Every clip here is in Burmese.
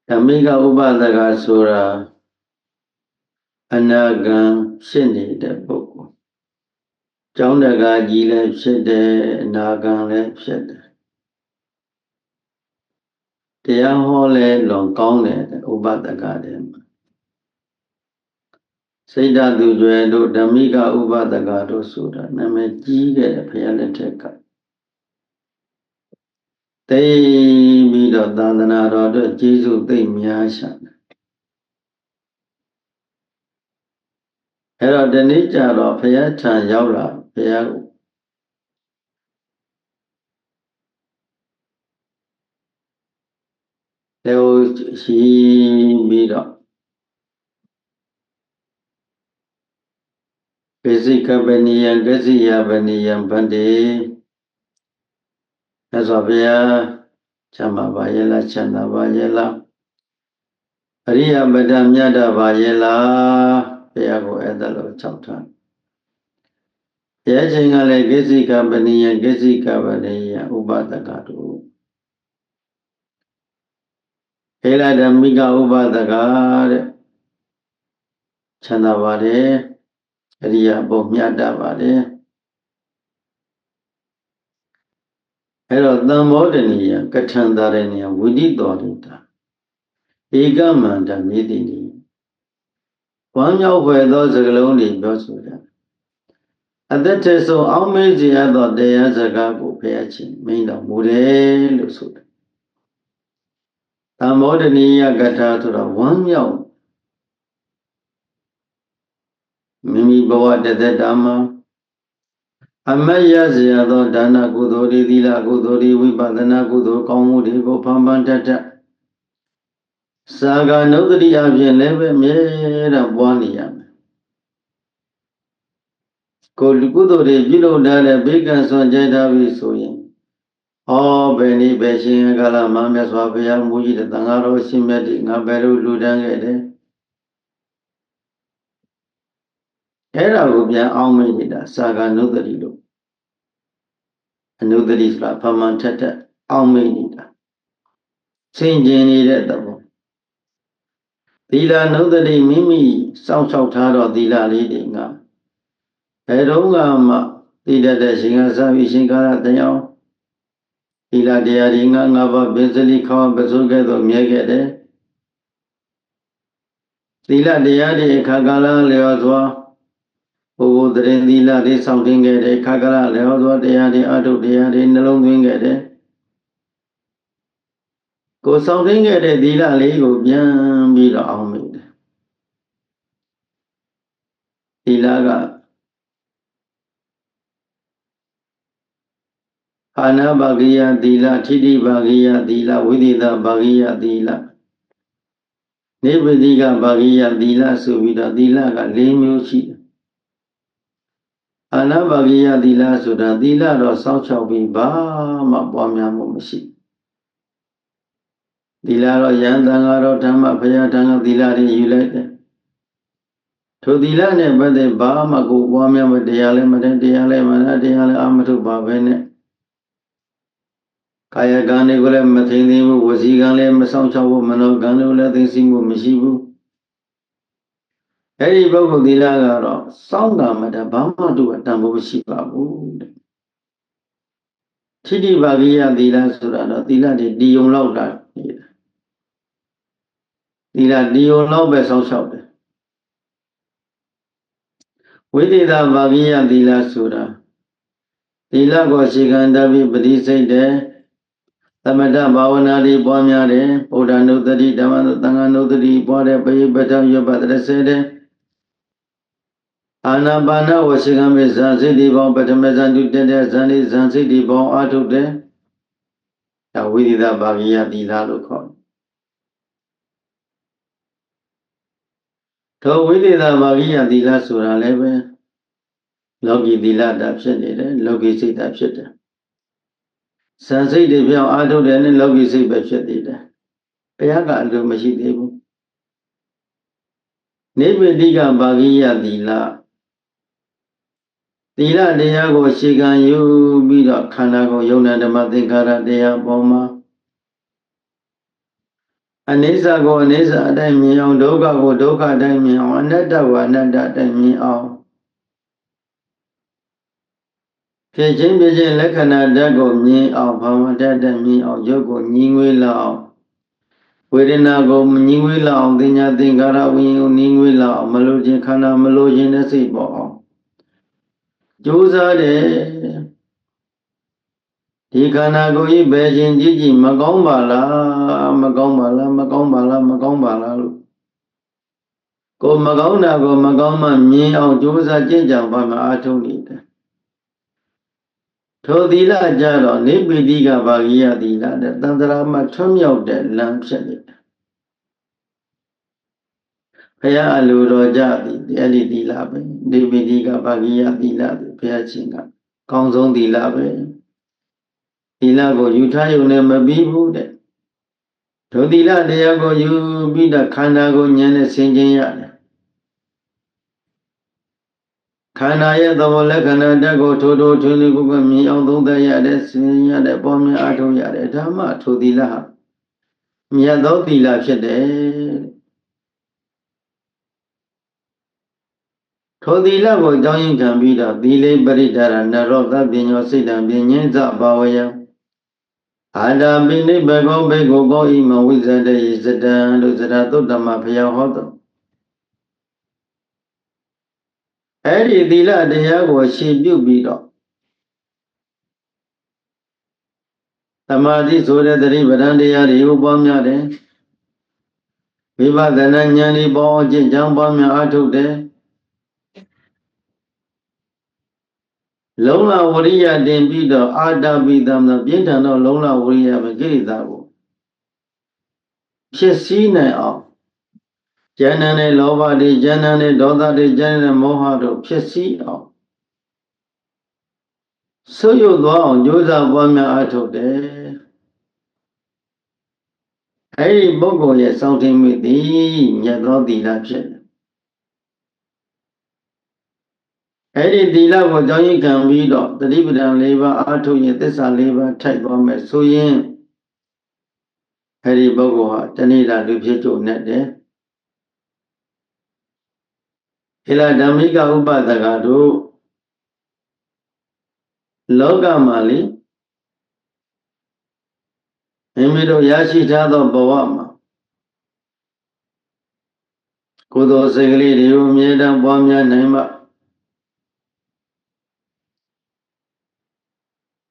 ဓမ္မိကဥပဒကဆိုတာအနာဂံဖြစ်နေတဲ့ပုဂ္ဂိုလ်ကျောင်းတကာကြီးလည်းဖြစ်တယ်အနာဂံလည်းဖြစ်တယ်တရားဟောလဲလွန်ကောင်းတယ်ဥပဒကတဲ့မှာစိတ်ဓာတ်သူကျွဲတို့ဓမ္မိကဥပဒကတို့ဆိုတာနာမည်ကြီးခဲ့တယ်ဘုရားလက်ထက်ကသိပြီးတော့သာသနာတော်အတွက်ကျေးဇူးသိများရှာတယ်အဲ့တော့ဒီနေ့ကျတော့ဘုရားထံရောက်လာဘုရားကိုလေရှိပြီးတော့ပိစိကပနိယံကစီယပနိယံဗန္တိမြတ်စွာဘုရားချမ်းသာပါရဲ့လားချမ်းသာပါရဲ့လားအရိယပဒမြတ်တာပါရဲ့လားဘုရားကိုအဲ့ဒါလို့၆ထားဘုရားရှင်ကလည်းကစီကပနိယံကစီကပနိယံဥပဒကတို့ဟေလဓမ္မိကဥပဒကတဲ့ချမ်းသာပါတယ်အရိယဘုံမြတ်တာပါတယ်အဲ့တော့သံမောဒနိယကထံတာရဏိယဝိတိတော်ရိတာဧကမန္တမြေတိနိဝမ်းမြောက်ဖွယ်သောစကားလုံးတွေပြောဆိုကြအသက်ထဆုံးအောင်းမေးစေရသောတရားစကားကိုဘုရားရှင်မိန့်တော်မူတယ်လို့ဆိုတာသံမောဒနိယကထာဆိုတော့ဝမ်းမြောက်မိမိဘဝတသက်တာမှာအမတ်ရစေရသောဒါနကုသိုလ်တွေသီလကုသိုလ်တွေဝိပဿနာကုသိုလ်ကောင်းမှုတွေကိုဖန်ဖန်တတ်တတ်သာဂနုဒ္ဒတိအပြင်လည်းပဲမြဲတမ်းပွားနေရမယ်ကိုယ်ကုသိုလ်တွေပြုလုပ်တဲ့ဘေကံစွန့်ကြိုက်တာပြီဆိုရင်ဘယ်နည်းပဲရှင်ကာလမှာမြတ်စွာဘုရားမူကြီးတဲ့သံဃာတော်ရှင်မြတ်တွေငါဘယ်လိုလူတန်းခဲ့တယ်အဲ့ဒါကိုပြန်အောင်မေ့နေတာသာဂနုဒ္ဒတိလို့အနုဒ္ဒတိဆိုတာဖမှန်ထက်ထက်အောင်မေ့နေတာဆင်ခြင်နေတဲ့သဘောသီလနုဒ္ဒတိမိမိစောင့်ရှောက်ထားတော့သီလလေးတွေကဘယ်တော့မှသိတတ်တဲ့ရှင်ကစားပြီးရှင်ကာလတရားသီလတရားတွေငါးပါးပင်စလိခေါပစိုးကဲ့သို့မြဲခဲ့တယ်သီလတရားတွေခါကာလလျော်စွာဘုရားတရင်သီလတွေစောင့်တင်ခဲ့တယ်ခါကာလလျော်စွာတရားတွေအထုတရားတွေနှလုံးသွင်းခဲ့တယ်ကိုစောင့်တင်ခဲ့တဲ့သီလလေးကိုပြန်ပြီးတော့အောင်မိတယ်သီလကအာနာပါကိယသီလထိတိပါကိယသီလဝိသေသပါကိယသီလနိဗ္ဗတိကပါကိယသီလဆိုပြီးတော့သီလက၄မျိုးရှိတယ်အာနာပါကိယသီလဆိုတာသီလတော့စောင့်ရှောက်ပြီးဘာမှပွားများမှုမရှိသီလတော့ယံသံဃာတော်ဓမ္မဘုရားထံကသီလတွေယူလိုက်တယ်ထိုသီလနဲ့ပတ်သက်ဘာမှကိုပွားများမတရားလည်းမတတ်တရားလည်းမနာတရားလည်းအမထုပါပဲနဲ့ကာယကံတွေကိုလည်းမသိသိဘူးဝစီကံလည်းမဆောင်ချဘူးမနောကံတွေကိုလည်းသိသိမှုမရှိဘူးအဲ့ဒီပုဂ္ဂိုလ်သီလကတော့စောင့်တာမတတ်ဘာမှသူအတန်ဖို့မရှိပါဘူးတဲ့ထိတိပါကိယသီလဆိုတာတော့သီလတွေတည်ုံလောက်တာနေတာသီလတည်ုံလောက်ပဲစောင့်ရှောက်တယ်ဝိသေသပါကိယသီလဆိုတာသီလကိုရှိခံတတ်ပြီးပฏิစိတ်တယ်သမထဘာဝနာတွေပွားများတယ်ဗုဒ္ဓနုတ္တိဓမ္မနုသံဃာနုတ္တိပွားတယ်ပိပဋ္ဌယပတရစေတယ်အာနာပါနဝရှိကမေဇန်စိတ်ဒီပေါင်းပထမဇန်တုတတဲ့ဇန်လေးဇန်စိတ်ဒီပေါင်းအာထုတ်တယ်ဒါဝိသေသပါကိယသီလလို့ခေါ်တယ်ထိုဝိသေသပါကိယသီလဆိုတာလည်းပဲလောကီသီလတာဖြစ်နေတယ်လောကီစိတ်တာဖြစ်တယ်ဇန်စိတ်တွေပြောင်းအာထုတ်တယ်နဲ့လောကီစိတ်ပဲဖြစ်သေးတယ်ဘုရားကအလိုမရှိသေးဘူးနိဗ္ဗတိကပါကိယသီလသီလတရားကိုရှေခံယူပြီးတော့ခန္ဓာကိုယ်ယုံနာဓမ္မသင်္ခါရတရားပေါ်မှာ အနိစ္စကိုအနိစ္စအတိုင်းမြင်အောင်ဒုက္ခကိုဒုက္ခအတိုင်းမြင်အောင်အနတ္တကိုအနတ္တအတိုင်းမြင်အောင်ဖြစ်ခြင်းဖြစ်ခြင်းလက္ခဏာဓာတ်ကိုမြင်အောင်ဘာဝတ္တတမြင်အောင်ရုပ်ကိုညီငွေလောက်အောင်ဝေဒနာကိုညီငွေလောက်အောင်သင်ညာသင်္ကာရဝိညာဉ်ကိုညီငွေလောက်အောင်မလို့ခြင်းခန္ဓာမလို့ခြင်းနဲ့စိတ်ပေါ်အောင်ကြိုးစားတယ်ဒီခန္ဓာကိုယ်ကြီးပဲခြင်းကြည့်ကြည့်မကောင်းပါလားမကောင်းပါလားမကောင်းပါလားမကောင်းပါလားလို့ကိုမကောင်းတာကိုမကောင်းမှမြင်အောင်ကြိုးစားကြင်ကြံပါမှအားထုတ်နေတယ်ထိုသီလကြတော့နိဗ္ဗိတိကဘာဂိယသီလတဲ့တန်ត្រာမှာထွံ့မြောက်တဲ့လမ်းဖြစ်နေတယ်ဘုရားအလိုတော်ကြသည်အဲ့ဒီသီလပဲနိဗ္ဗိတိကဘာဂိယသီလသည်ဘုရားရှင်ကကောင်းဆုံးသီလပဲသီလကိုယူထားရုံနဲ့မပြီးဘူးတဲ့ဒုသီလတရားကိုယူပြီးတော့ခန္ဓာကိုဉာဏ်နဲ့ဆင်ခြင်ရတယ်ခန္ဓာရဲ့သဘောလက္ခဏာဓာတ်ကိုထိုးထွင်းကိုမြင်အောင်သုံးသပ်ရတယ်ဆင်ရတဲ့ပေါ်မြင်အားထုတ်ရတယ်ဓမ္မထိုသီလဟာမြတ်သောသီလဖြစ်တယ်ထိုသီလကိုကြောင်းရင်ခံပြီးတော့သီလေပရိဒါရနရောသပညောစိတ်တံပင်ညင်းစဘာဝယအာဒာပိနိဗ္ဗောဘေကိုကောဣမဝိဇ္ဇတေယဇတံလို့ဇရာသုတ္တမဘုရားဟောတော်အဲ့ဒီသီလတရားကိုရှင်းပြုပြီးတော့သမာဓိဆိုတဲ့သတိပဋ္ဌာန်တရားတွေကိုပွားများတယ်ဝိပဿနာဉာဏ်ဤပေါ်အကျင့်ကြောင့်ပွားများအားထုတ်တယ်လုံလဝရိယတင်ပြီးတော့အာတပိတံပြင်းထန်သောလုံလဝရိယပဲကိရိတာကိုဖြစ်စည်းနိုင်အောင်ဉာဏ်နဲ့လောဘတွေဉာဏ်နဲ့ဒေါသတွေဉာဏ်နဲ့မောဟတို့ဖြစ်စည်းအောင်ဆုတ်ယုတ်သွားအောင်ကြိုးစားပွားများအားထုတ်တယ်အဲ့ဒီပုဂ္ဂိုလ်ရဲ့စောင့်ထိန်မှုသည်မြတ်သောသီလဖြစ်တယ်အဲ့ဒီသီလကိုကြောင်းရင်ခံပြီးတော့တတိပဒံ၄ပါးအားထုတ်ရင်သစ္စာ၄ပါးထိုက်သွားမယ်ဆိုရင်အဲ့ဒီပုဂ္ဂိုလ်ဟာတဏှိတာလူဖြစ်ကြုံနဲ့တယ်ဟိလဓမ္မိကဥပဒကတို့လောကမှာလေမိမိတို့ရရှိထားသောဘဝမှာကုသိုလ်စိတ်ကလေးတွေကိုအမြဲတမ်းပွားများနိုင်မှ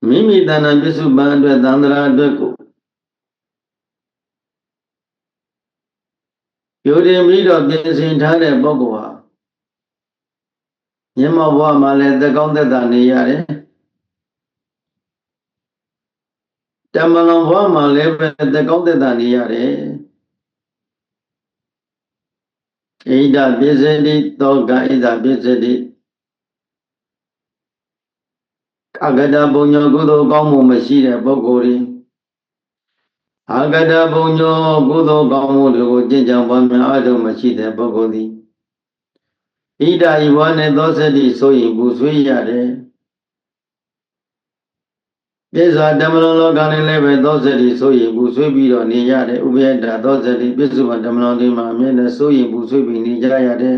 မိမိတဏ္ဍပစ္စုပန်အတွက်သန္တရာအတွက်ကိုပြုတင်ပြီးတော့ပြင်ဆင်ထားတဲ့ပုဂ္ဂိုလ်ဟာမျက်မှောက်ဘဝမှာလည်းသက်ကောင်းသက်သာနေရတယ်တမန်တော်ဘဝမှာလည်းပဲသက်ကောင်းသက်သာနေရတယ်ဣဒပစ္စတိသောကဣဒပစ္စတိအဂတဘုံညောကုသိုလ်ကောင်းမှုမရှိတဲ့ပုဂ္ဂိုလ်တွေအဂတဘုံညောကုသိုလ်ကောင်းမှုတွေကိုကျင့်ကြံပွားများအားထုတ်မရှိတဲ့ပုဂ္ဂိုလ်သည်ဣဒဤဘဝနဲ့သောစတိဆိုရင်ပူဆွေးရတယ်ပြစ္ဆာဓမ္မလောကနဲ့လည်းပဲသောစတိဆိုရင်ပူဆွေးပြီးတော့နေရတယ်ဥပယတသောစတိပြစ္ဆုဘဓမ္မလောဒီမှာအမြဲတမ်းဆိုရင်ပူဆွေးပြီးနေကြရတယ်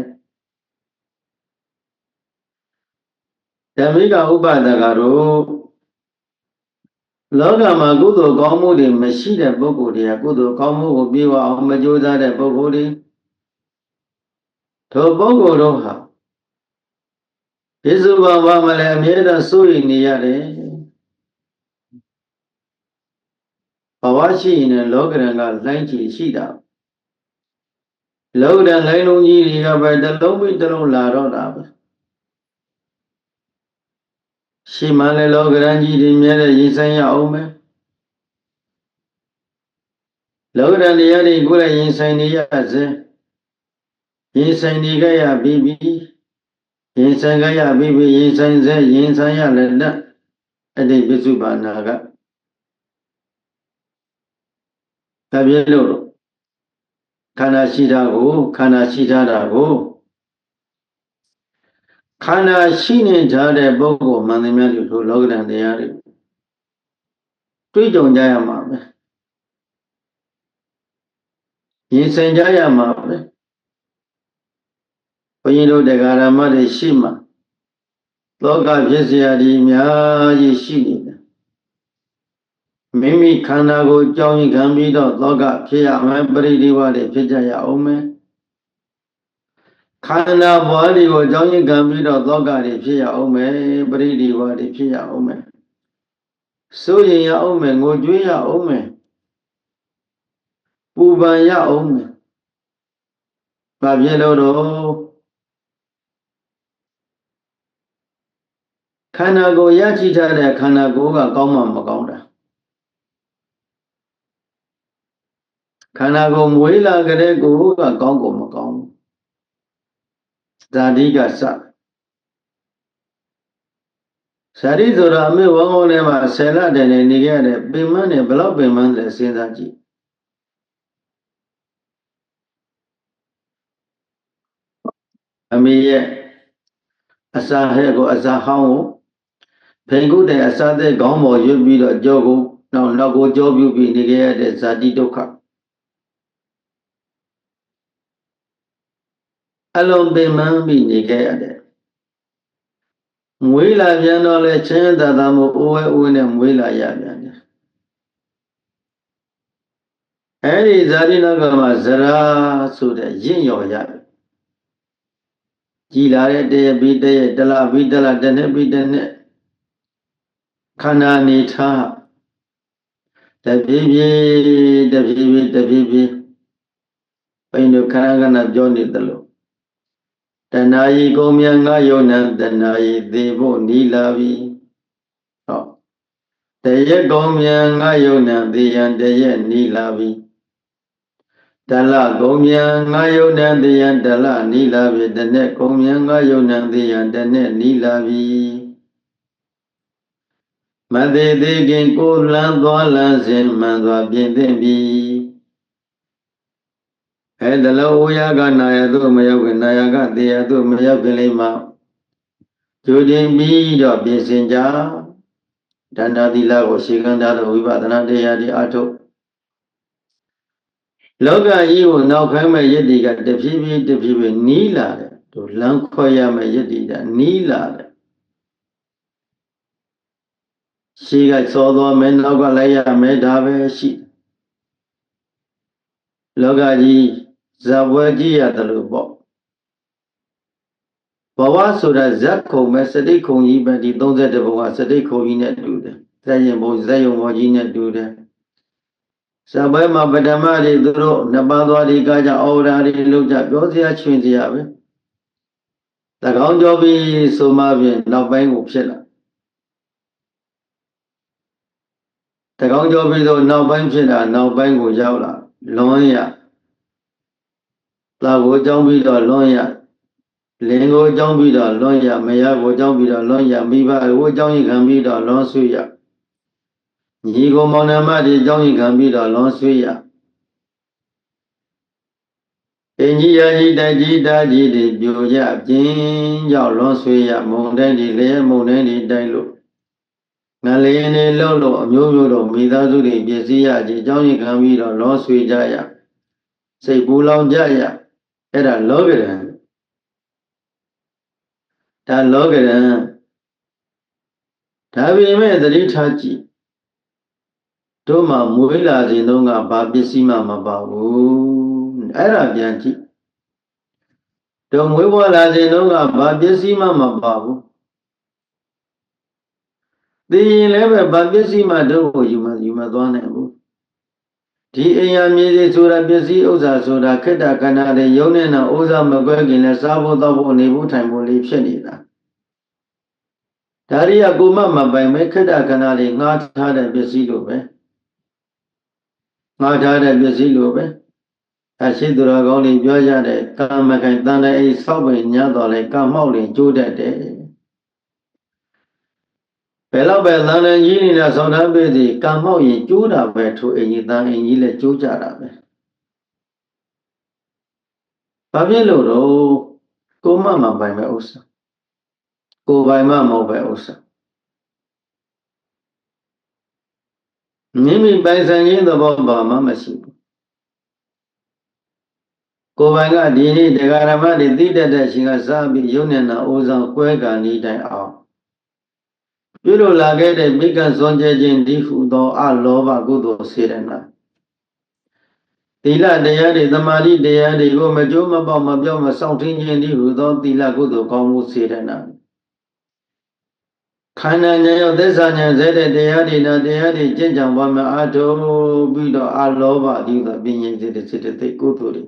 ဓမ္မိကဥပဒကတို့လောကမှာကုသိုလ်ကောင်းမှုတွေမရှိတဲ့ပုဂ္ဂိုလ်တွေကကုသိုလ်ကောင်းမှုကိုပြေဝအောင်မကြိုးစားတဲ့ပုဂ္ဂိုလ်တွေထိုပုဂ္ဂိုလ်တို့ဟာပြစ္ဆုဘဝမှာလည်းအမြဲတမ်းစိုးရိမ်နေရတယ်ဘဝရှိရင်လောကရန်ကလိုင်းချီရှိတာလောကရန်လိုင်းလုံးကြီးတွေကပဲတလုံးပြီးတလုံးလာတော့တာပဲရှိမှလည်းလောကရန်ကြီးတွေမြဲတဲ့ရင်ဆိုင်ရအောင်မယ်လောကရန်တရားတွေကိုလည်းရင်ဆိုင်နေရစေရင်ဆိုင်နေကြရပြီးရင်ဆိုင်ကြရပြီးရင်ဆိုင်စေရင်ဆိုင်ရလည်းနဲ့အတိပစ္စုပန်နာကဒါပြည့်လို့ခန္ဓာရှိတာကိုခန္ဓာရှိထားတာကိုခန္ဓာရှိနေထားတဲ့ပုဂ္ဂိုလ်မှန်သမျှတို့လောကရန်တရားတွေတွေးကြုံကြရမှာပဲ ရင်ဆိုင်ကြရမှာပဲဘုန်းကြီးတို့တရားဓမ္မတွေရှိမှာလောကဖြစ်เสียဒီအများကြီးရှိနေတယ်မိမိခန္ဓာကိုယ်ကြောင်းရင်ခံပြီးတော့လောကဖြစ်ရမယ်ပရိဒီဝတွေဖြစ်ကြရအောင်မယ်ခန္ဓာဘဝတွေကိုကြောင်းရင်ခံပြီးတော့လောကတွေဖြစ်ရအောင်မယ်ပရိဒီဝတွေဖြစ်ရအောင်မယ်စိုးရင်ရအောင်မယ်ငိုကြွေးရအောင်မယ်ပူပန်ရအောင်မယ်ဘာဖြစ်လို့တော့ခန္ဓာကိုယ်ရရှိထားတဲ့ခန္ဓာကိုယ်ကကောင်းမှမကောင်းတာခန္ဓာကိုယ်မွေးလာကြတဲ့ကိုယ်ကကောင်းကိုမကောင်းဇာတိကစဇာတိဆိုတာအမေဝေါင်းထဲမှာ10 လတည်းနေခဲ့တဲ့ပင်မနဲ့ဘလောက်ပင်မလဲစဉ်းစားကြည့်အမေရဲ့အစာဟဲ့ကိုအစာဟောင်းကိုဖိန်ကုတ်တဲ့အစာသက်ခေါင်းပေါ်ရွတ်ပြီးတော့ကြောကိုနောက်ကိုကြောပြုပြီးနေခဲ့ရတဲ့ဇာတိဒုက္ခအလုံးပင်မပြီးနေခဲ့ရတယ်မွေးလာပြန်တော့လဲချင်းသာသာမို့အိုးဝဲအိုးနဲ့မွေးလာရပြန်တယ်အဲ့ဒီဇာတိနောက်ကမှဇရာဆိုတဲ့ရင့်ရော်ရတယ်ကြည်လာတဲ့တရပြီးတရတလပြီးတလတနှစ်ပြီးတနှစ်ခန္ဓာနေထားတပြေးပြေးတပြေးပြေးတပြေးပြေးဘိန်းတို့ခဏခဏပြောနေသလိုတဏှာကြီးကုံမြန်ငါယုံနံတဏှာကြီးသေဖို့နီးလာပြီဟောတရက်ကုံမြန်ငါယုံနံသေရန်တရက်နီးလာပြီတလကုံမြန်ငါယုံနံသေရန်တလနီးလာပြီတနေ့ကုံမြန်ငါယုံနံသေရန်တနေ့နီးလာပြီမသေးသေးခင်ကိုလန်းသွားလန်းစဉ်မှန်သွားပြင်သင့်ပြီအဲ့ဒါလို့ဝိယာကနာယသို့မရောက်ခင်နာယကသေယသို့မရောက်ခင်လေးမှာကြိုတင်ပြီးတော့ပြင်ဆင်ကြဒါနသီလကိုရှေခံထားတဲ့ဝိပဿနာတရားတွေအထုတ်လောကကြီးကိုနောက်ခိုင်းမဲ့ယတ္တိကတဖြည်းဖြည်းတဖြည်းဖြည်းနီးလာတယ်တို့လမ်းခွဲရမဲ့ယတ္တိကနီးလာတယ်ရှေကစောသွားမယ်နောက်ကလိုက်ရမယ်ဒါပဲရှိလောကကြီးဇာပွဲကြီးရတယ်လို့ပေါ့ဘဝဆိုတာဇက်ခုံပဲစတိခုံကြီးပဲဒီ31ဘုံကစတိခုံကြီးနဲ့တူတယ်ဇက်ရင်ဘုံဇက်ယုံဘောကြီးနဲ့တူတယ်ဇာပွဲမှာပထမတွေသူတို့နှစ်ပါးသွားဒီကကြအော်ရာတွေလောက်ကြပြောစရာချွင်စရာပဲတကောင်းကြောပြီးဆိုမှဖြင့်နောက်ပိုင်းကိုဖြစ်လာတကောင်းကြောပြီးတော့နောက်ပိုင်းဖြစ်တာနောက်ပိုင်းကိုရောက်လာလွန်ရသာကိုကြောင်းပြီးတော့လွန်ရလင်ကိုကြောင်းပြီးတော့လွန်ရမယားကိုကြောင်းပြီးတော့လွန်ရမိဘကိုကြောင်းရင်ခံပြီးတော့လွန်ဆွေးရညီကိုမောင်နှမတွေကြောင်းရင်ခံပြီးတော့လွန်ဆွေးရအင်ကြီးယာကြီးတိုက်ကြီးတာကြီးတွေပြိုကြပြင်းကြောင့်လွန်ဆွေးရမုံတိုင်းတွေလည်းမုံတိုင်းတွေတိုက်လို့ငလေးနေလို့အမျိုးမျိုးတော့မိသားစုတွေပြည့်စည်ရကြီးကြောင်းရင်ခံပြီးတော့လွန်ဆွေးကြရစိတ်ပူလောင်ကြရအဲ့ဒါလောကရန်ဒါလောကရန်ဒါပေမဲ့သတိထားကြည့်တို့မှမွေးလာခြင်းတုန်းကဘာပစ္စည်းမှမပါဘူးအဲ့ဒါပြန်ကြည့်တို့မွေးဖွားလာခြင်းတုန်းကဘာပစ္စည်းမှမပါဘူးသိရင်လည်းပဲဘာပစ္စည်းမှတို့ကိုယူမသွားနိုင်ဘူးဒီအိမ်ယာမြေတွေဆိုတာပစ္စည်းဥစ္စာဆိုတာခက်တာခန္ဓာတွေယုံနေတာဥစ္စာမကွဲခင်လည်းစားဖို့တောက်ဖို့နေဖို့ထိုင်ဖို့လေးဖြစ်နေတာဒါရီကကိုမပိုင်မဲ့ခက်တာခန္ဓာတွေငှားထားတဲ့ပစ္စည်းလိုပဲငှားထားတဲ့ပစ္စည်းလိုပဲအရှိသူတော်ကောင်းတွေပြောကြတဲ့ကာမခိုင်တန်တဲ့အိဆောက်ပင်ညတော်လဲကာမောက်လင်ကျိုးတတ်တယ်ဘယ်တော့ပဲတန်တဲ့ကြီးနေတာဆောင်းထားပေးစီကာမောက်ရင်ကျိုးတာပဲထိုအိမ်ကြီးတန်အိမ်ကြီးလဲကျိုးကြတာပဲဘာဖြစ်လို့တော့ကိုမပိုင်မဲ့ဥစ္စာကိုပိုင်မမဟုတ်ပဲဥစ္စာမိမိပိုင်ဆိုင်ခြင်းသဘောဘာမှမရှိဘူး ကိုယ်ပိုင်ကဒီနေ့တရားဓမ္မတွေသိတတ်တဲ့ရှင်ကစားပြီးယုံနေတာအိုးဆောင်ကွဲကနေတိုင်အောင်ပြုလို့လာခဲ့တဲ့မိကံစွန့်ကြဲခြင်းဒီဟုသောအလောဘကုသိုလ်စေရနာသီလတရားတွေသမာဓိတရားတွေကိုမကြိုးမပေါက်မပြောမစောင့်ထင်းခြင်းဒီဟုသောသီလကုသိုလ်ကောင်းမှုစေရနာခန္ဓာဉာဏ်ရောသစ္စာဉာဏ်ဇဲတဲ့တရားတွေနဲ့တရားတွေကျင့်ကြံပါမယ်အထုပြီးတော့အလောဘဒီသောပညာစေတဲ့စေတသိက်ကုသိုလ်တွေ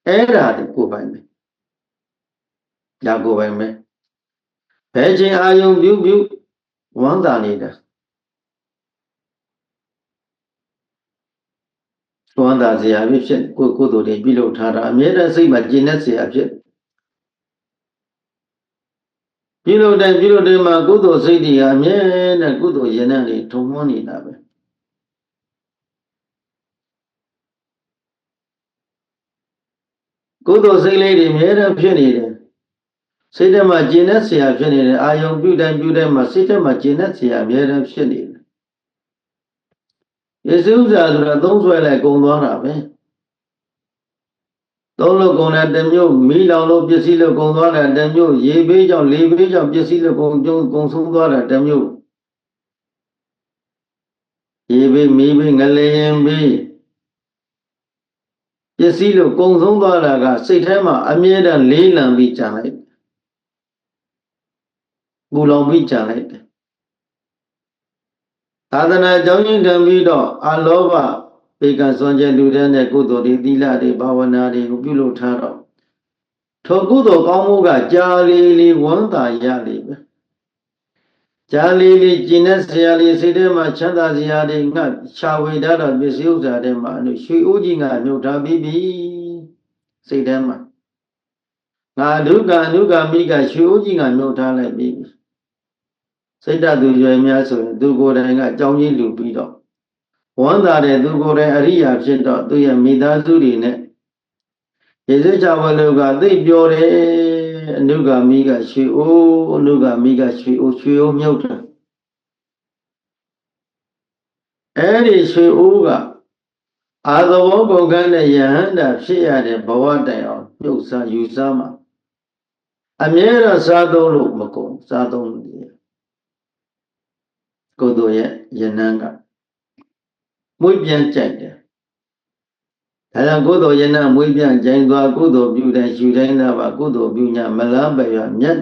အဲ့ဒါကိုယ်ပိုင်ပဲဒါကိုယ်ပိုင်ပဲဘယ်ချိန်အာယုံပြုဝမ်းသာနေတာဝမ်းသာစရာဖြစ်ကုသိုလ်တွေပြုလုပ်ထားတာအမြဲတမ်းစိတ်မှာကျဉ်တဲ့စရာဖြစ်ပြုလုပ်တယ်မှာကုသိုလ်စိတ်တွေအမြဲတမ်းကုသိုလ်ရည်နဲ့တွေထုံမွန်းနေတာပဲကုသိုလ်စိတ်လေးတွေအမြဲတမ်းဖြစ်နေတယ်စိတ်ထဲမှာကျဉ်တဲ့ဆရာဖြစ်နေတယ်အာယုံပြုတိုင်းမှာစိတ်ထဲမှာကျဉ်တဲ့ဆရာအမြဲတမ်းဖြစ်နေတယ်ယေရှုဥစ္စာဆိုတာသုံးဆွဲလိုက်ကုန်သွားတာပဲသုံးလို့ကုန်တဲ့တစ်မျိုးမီးလောင်လို့ပစ္စည်းလို့ကုန်သွားတာတစ်မျိုးရေဘေးကြောင့်လေဘေးကြောင့်ပစ္စည်းလို့ကုန်ဆုံးသွားတာတစ်မျိုးရေဘေးမီးဘေးငလျင်ဘေးပစ္စည်းလို့ကုန်ဆုံးသွားတာကစိတ်ထဲမှာအမြဲတမ်းလေးလံပြီးကြံလိုက်ပူလောင်ပြီးကြံလိုက်တယ်သာသနာကြောင်းရင်းခံပြီးတော့အလောဘပေကံစွန့်ကြဲလူတဲ့ကုသိုလ်တွေသီလတွေဘာဝနာတွေကိုပြုလုပ်ထားတော့ထိုကုသိုလ်ကောင်းမှုကကြာလေဝမ်းသာရလေပဲကြာလေကျင်တဲ့ဆရာလေးစိတ်ထဲမှာချမ်းသာစရာတွေငှရှာဝေထားတော့ပစ္စည်းဥစ္စာတွေမှာရွှေအိုးကြီးငါမြုပ်ထားပြီးပြီစိတ်ထဲမှာငါဒုက္ခအနုဂါမိကရွှေအိုးကြီးငါမြုပ်ထားလိုက်ပြီစိတ်တသူရွယ်များဆိုရင်သူကိုယ်တိုင်ကအကြောင်းကြီးလူပြီးတော့ဝမ်းသာတဲ့သူကိုယ်တိုင်အရိယာဖြစ်တော့သူရဲ့မိသားစုတွေနဲ့ရေစကြဝဠာကသိပြောတယ်အနုဂါမိကရွှေအိုးအနုဂါမိကရွှေအိုးမြုပ်တယ်အဲ့ဒီရွှေအိုးကအာသဘောကုန်ကန်းတဲ့ယဟန္တာဖြစ်ရတဲ့ဘဝတိုင်အောင်မြုပ်စားယူစားမှာအမြဲတမ်းစားသုံးလို့မကုန်စားသုံးလို့ကုသိုလ်ရဲ့ယနံကမွေးပြန်ကြိုက်တယ်ဒါကြောင့်ကုသိုလ်ယနံမွေးပြန်ကြိုင်သွားကုသိုလ်ပြုတဲ့ယူတိုင်းသာပါကုသိုလ်ပြုညာမလားပဲရမြတ်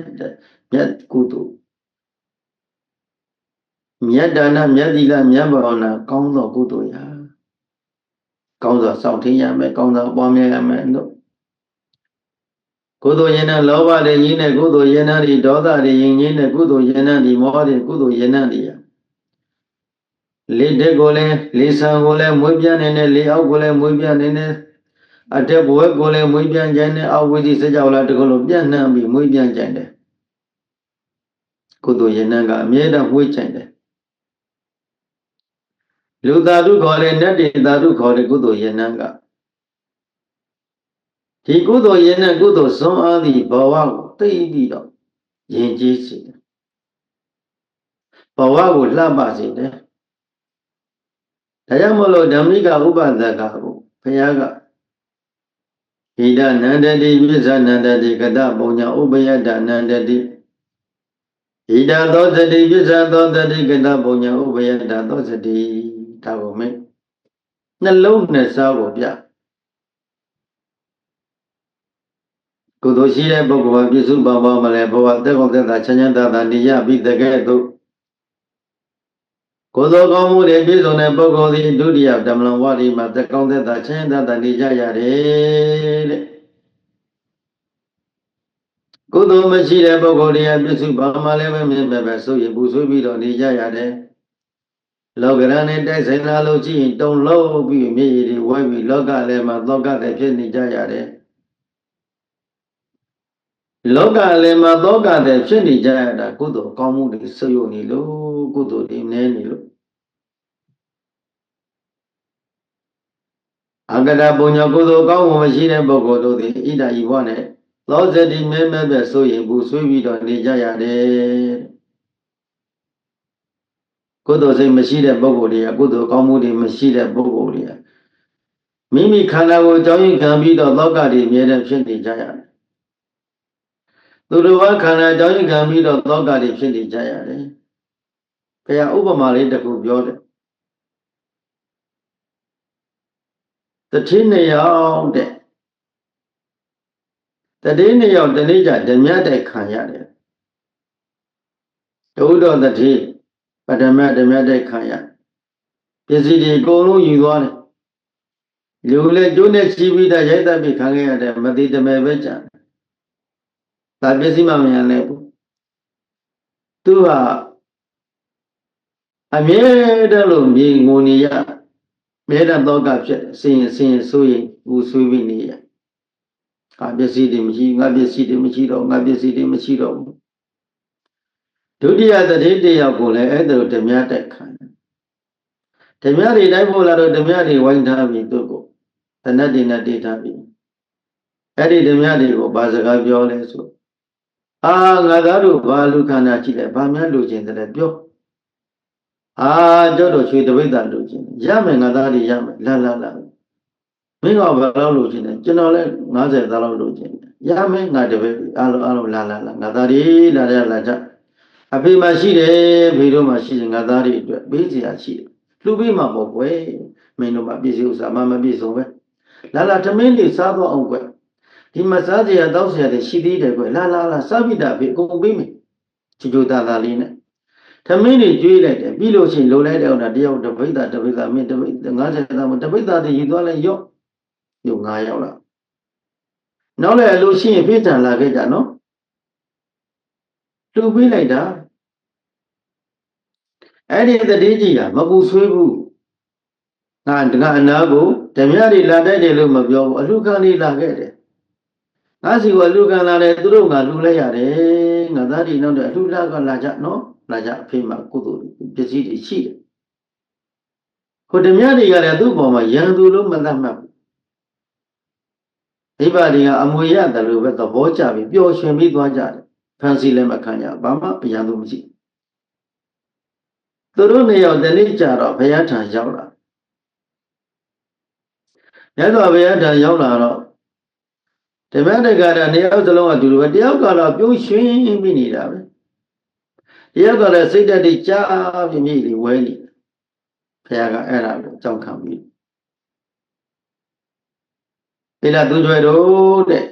ကုသိုလ်မြတ်ဒါနမြတ်သီလမြတ်ဘာဝနာကောင်းသောကုသိုလ်ရာကောင်းစွာစောင့်ထင်းရမယ်ကောင်းစွာပွားများရမယ်လို့ကုသိုလ်ယနံလောဘတွေရင်းတဲ့ကုသိုလ်ယနံတွေဒေါသတွေရင်းတဲ့ကုသိုလ်ယနံတွေမောဟတွေကုသိုလ်ယနံတွေလေတက်ကိုလည်းလေဆံကိုလည်းမွေးပြန်နေတဲ့လေအောက်ကိုလည်းမွေးပြန်နေတဲ့အတက်ဘဝကိုလည်းမွေးပြန်ကြတဲ့အောက်ဝိသိစကြောလာတကလို့ပြန့်နှံ့ပြီးမွေးပြန်ကြတယ်ကုသိုလ်ယနံကအမြဲတမ်းမွေးကြတယ်လူသာဓုခေါ်တဲ့နတ်တေသာဓုခေါ်တဲ့ကုသိုလ်ယနံကဒီကုသိုလ်ယနံကုသိုလ်စွမ်းအားသည့်ဘဝကိုသိပြီးတော့ယဉ်ကျေးစေတယ်ဘဝကိုလှပစေတယ်ဒါကြောင့်မလို့ဓမ္မိကဥပဒကကိုဘုရားကဣဒနန္တတိပစ္စနန္တတိကတပုံညာဥပယတနန္တတိဣဒသောသတိပစ္စသောသတိကတပုံညာဥပယတသောသတိဒါကိုမင်းနှလုံးနဲ့စားကိုပြကုသိုလ်ရှိတဲ့ပုဂ္ဂိုလ်ကပြည့်စုံပါမလဲဘဝတက်ကုန်သက်သာချမ်းချမ်းသာသာနေရပြီးတကယ်တော့ကိုယ်သောကောင်းမှုတွေပြည့်စုံတဲ့ပုဂ္ဂိုလ်သည်ဒုတိယဓမ္မလဝါဒီမှာတက်ကောင်းသက်သာချမ်းသာသာနေကြရတယ်တဲ့ကုသိုလ်မရှိတဲ့ပုဂ္ဂိုလ်တွေကပြည့်စုံပါမလဲပဲဆိုရင်ပူဆွေးပြီးတော့နေကြရတယ်လောကရန်နဲ့တိုက်ဆိုင်လာလို့ရှိရင်တုံလို့ပြီးမြေကြီးတွေဝဲပြီးလောကလည်းမှာသောကတဲ့ဖြစ်နေကြရတယ်လောကလည်းမှာသောကတဲ့ဖြစ်နေကြရတာကုသိုလ်ကောင်းမှုတွေဆွေးယုံနေလို့ကုသိုလ်တွေနည်းနေလို့အကတပုံညာကုသိုလ်ကောင်းမှုမရှိတဲ့ပုဂ္ဂိုလ်တို့သည်ဣဒာဤဘဝနဲ့သောဇတိမဲပဲဆိုရင်ပူဆွေးပြီးတော့နေကြရတယ်ကုသိုလ်စိတ်မရှိတဲ့ပုဂ္ဂိုလ်တွေကကုသိုလ်ကောင်းမှုတွေမရှိတဲ့ပုဂ္ဂိုလ်တွေက မိမိခန္ဓာကိုယ်ကြောင်းရင်ခံပြီးတော့သောကတွေအမြဲတမ်းဖြစ်နေကြရတယ်သူတို့ဘာခန္ဓာကြောင်းရင်ခံပြီးတော့သောကတွေဖြစ်နေကြရတယ်ဘုရားဥပမာလေးတစ်ခုပြောတယ်တတိ2ယောက်တဲ့တတိ2ယောက်တနေ့ကျဓမြတိုက်ခံရတယ်ဒုတော်တတိပထမဓမြတိုက်ခံရပစ္စည်းတွေအကုန်လုံးယူသွားတယ်လူလည်းကျိုးနဲ့ချီးပြီးတော့ရိုက်တက်ပြီးခံခဲ့ရတယ်မသိတမဲပဲကြံဒါပစ္စည်းမှမရလဲဘူးသူကအမြဲတမ်းလို့မြေငုံနေရမြဲတမ်းသောကဖြစ်စင်ရင်ဆိုရင်ဘူးဆွေးပြီးနေရငါပစ္စည်းတွေမရှိငါပစ္စည်းတွေမရှိတော့ငါပစ္စည်းတွေမရှိတော့ဘူးဒုတိယတတိတယောက်ကိုလည်းအဲ့ဒါလိုဓမြတိုက်ခံဓမြတွေတိုက်ဖို့လာတော့ဓမြတွေဝိုင်းထားပြီးသူ့ကိုတဏှတ်တွေနဲ့တေးထားပြီးအဲ့ဒီဓမြတွေကိုဘာစကားပြောလဲဆိုငါသားတို့ဘာလူခန္ဓာရှိလဲဘာများလူချင်းတယ်ပြောကြောက်တော့ရွှေတပိဋ္ဌာလူချင်းရမယ်ငါသားတွေရမယ်လာမင်းကဘာလို့လူချင်းလဲကျွန်တော်လည်း90သားလောက်လူချင်းရမယ်ငါတပည့်အားလုံးလာငါသားတွေလာကြအဖေမရှိတယ်ဖေတို့မှရှိရင်ငါသားတွေအတွက်ပေးစရာရှိတယ်လှူပေးမှာပေါ့ကွယ်မင်းတို့မှပြည့်စုံဥစ္စာမပြည့်စုံပဲလာထမင်းတွေစားတော့အောင်ကွယ်ဒီမှာစားစရာတောက်စရာတွေရှိသေးတယ်ကွယ်လာစားပြီးတာဖေအကုန်ပေးမယ်ချိုးသားလေးနဲ့ထမင်းတွေကျွေးလိုက်တယ်ပြီးလို့ရှိရင်လိုလိုက်တဲ့အောင်တယောက်တပိဋ္ဌာမင်းတပိဋ္ဌာ90သားမတပိဋ္ဌာတွေယူသွားလိုက်ရော့9ယောက်လားနောက်လည်းလို့ရှိရင်ဖေးတန်လာခဲ့ကြနော်လှူပေးလိုက်တာအဲ့ဒီတတိကြီးကမပူဆွေးဘူးငါအနာကိုဓမြတွေလာတတ်တယ်လို့မပြောဘူးအလှခံလေးလာခဲ့တယ်ငါစီကအလှခံလာတယ်သူတို့ကလှူလိုက်ရတယ်ငါသားတွေနောက်တဲ့အလှလာကလာကြနော်လာကြအဖေမှာကုသိုလ်ပစ္စည်းတွေရှိတယ်ဟိုဓမြတွေကလည်းသူ့ပေါ်မှာရန်သူလို့မသတ်မှတ်ဘူးမိဘတွေကအမွေရတယ်လို့ပဲသဘောကျပြီးပျော်ရွှင်ပြီးသွားကြတယ်ဖန်စီလည်းမခံရဘာမှရန်သူမရှိသူတို့2ယောက်တနေ့ကြတော့ဘုရားထံရောက်လာမြတ်စွာဘုရားထံရောက်လာတော့ဓမ္မတက္ကရာ2ယောက်စလုံးအတူတူပဲတယောက်ကတော့ပြုံးရွှင်ပြီးနေတာပဲတယောက်ကလည်းစိတ်ဓာတ်တွေကြားပြီးမြည်ပြီးဝဲနေဘုရားကအဲ့ဒါကိုကြောက်ခံပြီးဒီလားသူကျွဲတို့တဲ့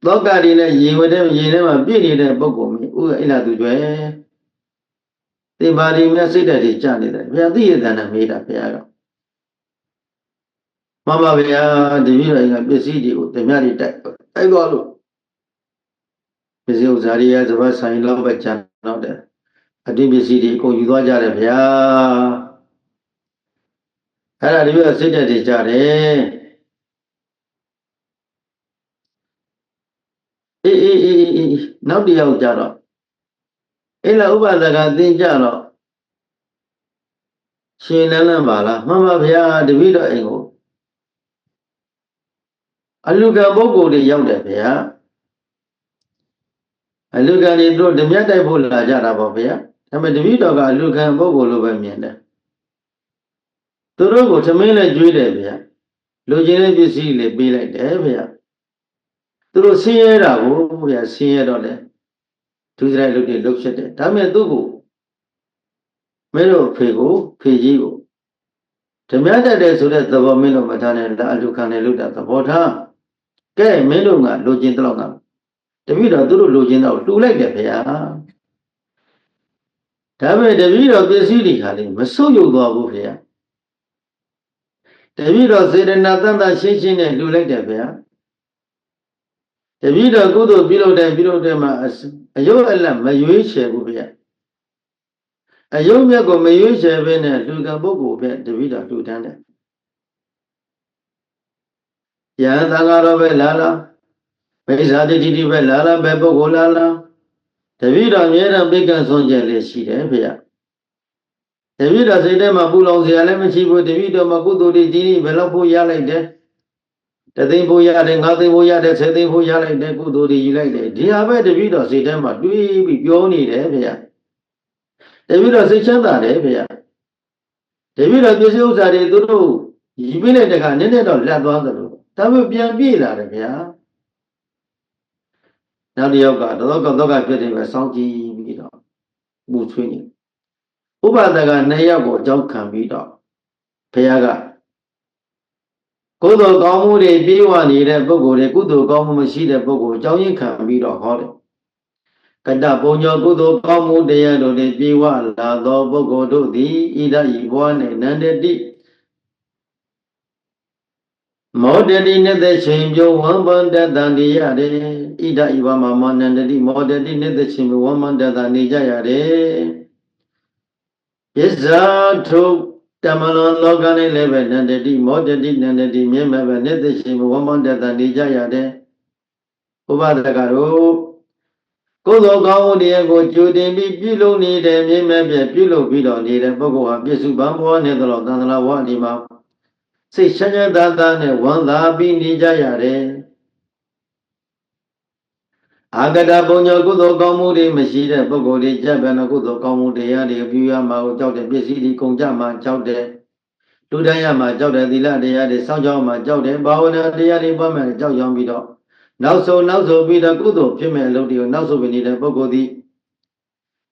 သောကတွေနဲ့ရေထဲမှာပြည့်နေတဲ့ပုဂ္ဂိုလ်မျိုးဥအဲ့လားသူကျွဲဒီပါဠိမြတ်စိတ်ဓာတ်တွေကြားနေတယ်ဘုရားသိရတဲ့နဲ့မေးတာဘုရားကမှန်ပါဗျာတပည့်တော်ကပစ္စည်းတွေကိုဓမြတွေတိုက်သွားလို့ပစ္စည်းဥစ္စာတွေရစပတ်ဆိုင်လောက်ပဲကျန်တော့တယ်အတိပစ္စည်းတွေအကုန်ယူသွားကြတယ်ဗျာအဲ့ဒါတပည့်တော်စိတ်ဓာတ်တွေကြားတယ်အေးနောက်တစ်ယောက်ကြတော့အဲ့လားဥပဒကသင်ကြတော့ရှင်လန်းပါလားမှန်ပါဗျာတပည့်တော်အိမ်ကိုအလူကပုဂ္ဂိုလ်တွေရောက်တယ်ဗျာအလူကတွေတို့ဓမြတိုက်ဖို့လာကြတာပေါ့ဗျာဒါပေမဲ့တပည့်တော်ကအလူကပုဂ္ဂိုလ်လိုပဲမြင်တယ်သူတို့ကိုထမင်းနဲ့ကျွေးတယ်ဗျာလူချင်းတဲ့ပစ္စည်းလေးပေးလိုက်တယ်ဗျာသူတို့ဆင်းရဲတာကိုဗျာဆင်းရဲတော့လေဒုစရိုက်လုပ်တွေလုပ်ဖြစ်တယ်ဒါပေမဲ့သူ့ကိုမင်းတို့ဖေကြီးကိုဓမြတိုက်တယ်ဆိုတဲ့သဘောမင်းတို့မထားနဲ့ဒါအလူခံတယ်လို့တာသဘောထားကဲမင်းတို့ကလိုချင်တော့ငါတပည့်တော်သူတို့လိုချင်တော့လှူလိုက်တယ်ဗျာဒါပေမဲ့တပည့်တော်ပစ္စည်းတွေခါလေးမဆုပ်ယုတ်သွားဘူးဗျာတပည့်တော်စေတနာတန်တရှင်းရှင်းနဲ့လှူလိုက်တယ်ဗျာတပည့်တော်ကုသိုလ်ပြုလုပ်တဲ့မှာအယုတ်အလတ်မရွေးချယ်ဘူးဗျာအယုတ်မြတ်ကိုမရွေးချယ်ဘဲနဲ့လှူကံပုဂ္ဂိုလ်ပဲတပည့်တော်လှူတန်းတယ်ယဟန်သံဃာတော်ပဲလာမိစ္ဆာတိတိပဲလာပဲပုဂ္ဂိုလ်လာတပည့်တော်အမြဲတမ်းပိကံဆုံးချက်လေးရှိတယ်ဗျာတပည့်တော်စိတ်ထဲမှာပူလောင်စရာလည်းမရှိဘူးတပည့်တော်မှာကုသိုလ်တွေကြီးဘယ်လောက်ဖို့ရလိုက်တယ်တသိန်းဖို့ရတယ်5သိန်းဖို့ရတယ်10သိန်းဖို့ရလိုက်တယ်ကုသိုလ်တွေယူလိုက်တယ်ဒီဟာပဲတပည့်တော်စိတ်ထဲမှာတွေးပြီးပြောနေတယ်ဗျာတပည့်တော်စိတ်ချမ်းသာတယ်ဗျာ တပည့်တော်ပစ္စည်းဥစ္စာတွေသူတို့ရီးပေးတဲ့တခါနည်းနည်းတော့လက်သွားသလိုဒါပေမဲ့ပြန်ပြေးလာတယ်ဗျာနောက်တစ်ယောက်ကတော့ဖြစ်တယ်ပဲစောင့်ကြည့်ပြီးတော့ပူဆွေးနေဥပဒက2ယောက်ကိုအကြောင်းခံပြီးတော့ဘုရားကကုသိုလ်ကောင်းမှုတွေပြေဝနေတဲ့ပုဂ္ဂိုလ်တွေကုသိုလ်ကောင်းမှုမရှိတဲ့ပုဂ္ဂိုလ်အကြောင်းရင်းခံပြီးတော့ဟောတယ်ကတ္တပုံညောကုသိုလ်ကောင်းမှုတရားတို့တွေပြေဝလာသောပုဂ္ဂိုလ်တို့သည်ဣဒဤဘဝ၌နန္တတိမောတတိနှစ်သက်ချိန်ပြုဝံပန္တတန်နေရတယ်ဣဒဤဘဝမှာမောနန္တတိမောတတိနှစ်သက်ချိန်ပြုဝံပန္တတန်နေကြရတယ်ပစ္စာထုတမလွန်လောကနဲ့လည်းပဲနန္တတိမောတတိနန္တတိမြဲမြဲပဲနှစ်သက်ချိန်ပြုဝံပန္တတန်နေကြရတယ်ဥပဒကတို့ကုသိုလ်ကောင်းမှုတွေကိုကြိုတင်ပြီးပြုလုပ်နေတဲ့မြဲမြဲပြပြုလုပ်ပြီးတော့နေတဲ့ပုဂ္ဂိုလ်ဟာပြစ္စုပန်ဘဝနဲ့တော့သံဃာဘဝဒီမှာစိတ်ချမ်းသာသာနဲ့ဝမ်းသာပြီးနေကြရတယ်အာဂတပုံညောကုသိုလ်ကောင်းမှုတွေမရှိတဲ့ပုဂ္ဂိုလ်တွေကြက်ပဲကုသိုလ်ကောင်းမှုတရားတွေပြုရမှာကိုကြောက်တယ်ပစ္စည်းတွေကုန်ကြမှာကြောက်တယ်လူတိုင်းရမှာကြောက်တယ်သီလတရားတွေစောင့်ကြောက်မှာကြောက်တယ်ဘာဝနာတရားတွေပွားမယ်ကြောက်ကြောင်ပြီးတော့နောက်ဆုံးပြီးတော့ကုသိုလ်ဖြစ်မဲ့အလုပ်တွေကိုနောက်ဆုံးပြီးနေတဲ့ပုဂ္ဂိုလ်သည်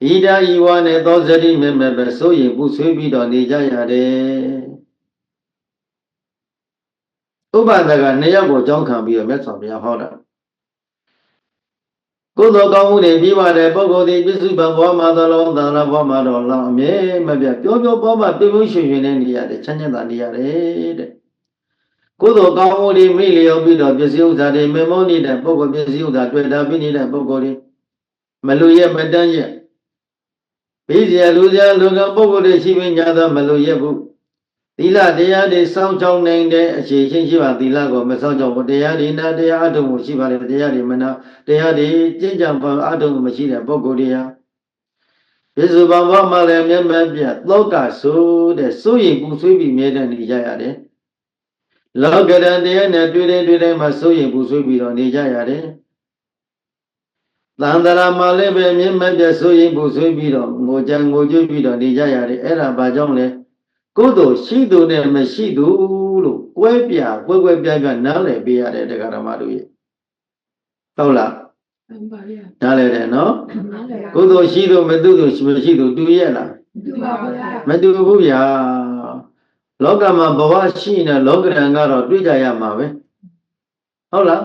ဣဒာဤဝါနဲ့သောဇတိမေမေပဲစိုးရင်ပူဆွေးပြီးတော့နေကြရတယ်ဥပဒက2ယောက်ကိုအကြောင်းခံပြီးတော့မြတ်စွာဘုရားဟောတာကုသိုလ်ကောင်းမှုတွေပြီးပါတယ်ပုဂ္ဂိုလ်သည်ပစ္စုပန်ဘဝမှာတော်လုံးသံဃာဘဝမှာတော်လောင်းအမြဲမပြတ်ပြောပေါ်မှာပြုံးရွှင်ရွှင်နဲ့နေရတယ်ချမ်းသာနေရတယ်တဲ့ကုသိုလ်ကောင်းမှုတွေမိလျော်ပြီးတော့ပစ္စည်းဥစ္စာတွေမေမောနေတဲ့ပုဂ္ဂိုလ်ပစ္စည်းဥစ္စာတွေ့တာပြီးနေတဲ့ပုဂ္ဂိုလ်တွေမလူရဲ့မတန်းရဲ့ပြီးစီလူစရာလူကပုဂ္ဂိုလ်တွေရှိပြီးညာတော့မလူရဲ့ဘူးသီလတရားတွေစောင့်ကြောင်းနိုင်တဲ့အခြေချင်းရှိပါသီလကိုမစောင့်ကြောင်းဘူးတရားတွေနာတရားအထုံးမှုရှိပါလေတရားတွေမနာတရားတွေကျင့်ကြံပါအထုံးမှုမရှိတဲ့ပုဂ္ဂိုလ်တွေဟာပြစ္ဆုတ်ဘဝမှာလည်းမြတ်မြတ်ပြသောကဆိုတဲ့စိုးရိမ်ပူဆွေးပြီးမြဲတဲ့နေကြရတယ်လောကရန်တရားနဲ့တွေ့တဲ့မှာစိုးရိမ်ပူဆွေးပြီးတော့နေကြရတယ်သံဃာမှာလည်းပဲမြတ်မြတ်စိုးရိမ်ပူဆွေးပြီးတော့ငိုကြပြီးတော့နေကြရတယ်အဲ့ဒါဘာကြောင့်လဲကုသိုလ်ရှိသူနဲ့မရှိသူလို့ကွဲပြားနားလည်ပေးရတယ်တရားဓမ္မတို့ရဲ့ဟုတ်လားနားလည်တယ်နော်ကုသိုလ်ရှိသူမတူသူမရှိသူတူရဲ့လားမတူဘူးဗျာလောကမှာဘဝရှိနေလောကရန်ကတော့တွေ့ကြရမှာပဲဟုတ်လား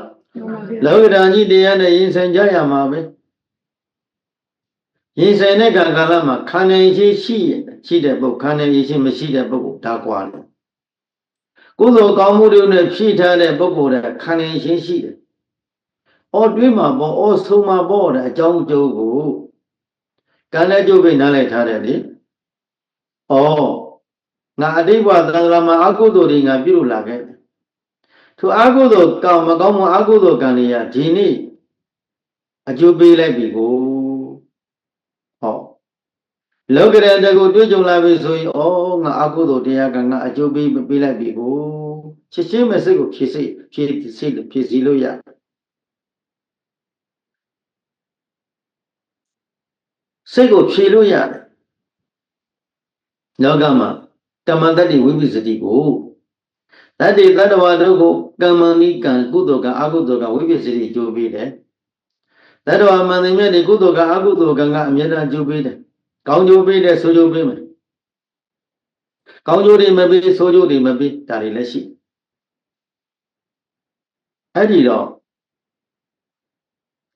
လောကရန်ကြီးတရားနဲ့ရင်ဆိုင်ကြရမှာပဲရင်ဆိုင်တဲ့ကာလမှာခန္ဓာရှိတဲ့ပုဂ္ဂိုလ်ခန္ဓာရှိမရှိတဲ့ပုဂ္ဂိုလ်ဒါကွာတယ်ကုသိုလ်ကောင်းမှုတွေနဲ့ဖြည့်ထားတဲ့ပုဂ္ဂိုလ်တဲ့ခန္ဓာရှိတယ်။အော်တွေးမှာပေါ့အော်ဆုံးမှာပေါ့တဲ့အကြောင်းအကျိုးကိုကံနဲ့ကျိုးပဲနားလည်ထားတယ်လေ။အော်ငါအတိတ်ဘဝသံဃာမှာအကုသိုလ်တွေငါပြုလုပ်လာခဲ့တယ်။သူအကုသိုလ်ကောင်းမကောင်းမအကုသိုလ်ကံတွေကဒီနေ့အကျိုးပေးလိုက်ပြီကိုဟောလောကရန်တကူတွေ့ကြုံလာပြီဆိုရင်ဩငါအကုသိုလ်တရားကငါအကျိုးပေးလိုက်ပြီကိုချစ်ချင်းမဲ့စိတ်ကိုဖြည့်စီလို့ရစိတ်ကိုဖြည့်လို့ရတယ်လောကမှာကမ္မတ္တိဝိပစ္စတိကိုတတ္တိတတ္တဝါတို့ကိုကမ္မနိကံကုသိုလ်ကံအကုသိုလ်ကံဝိပစ္စတိအကျိုးပေးတယ်တတ္တဝါမှန်တယ်မြတ်ဒီကုသိုလ်ကံအကုသိုလ်ကံကအမြဲတမ်းအကျိုးပေးတယ်ကောင်းကျိုးပေးတယ်ဆိုးကျိုးပေးမယ်ကောင်းကျိုးတွေမပေးဆိုးကျိုးတွေမပေးဒါတွေလည်းရှိအဲ့ဒီတော့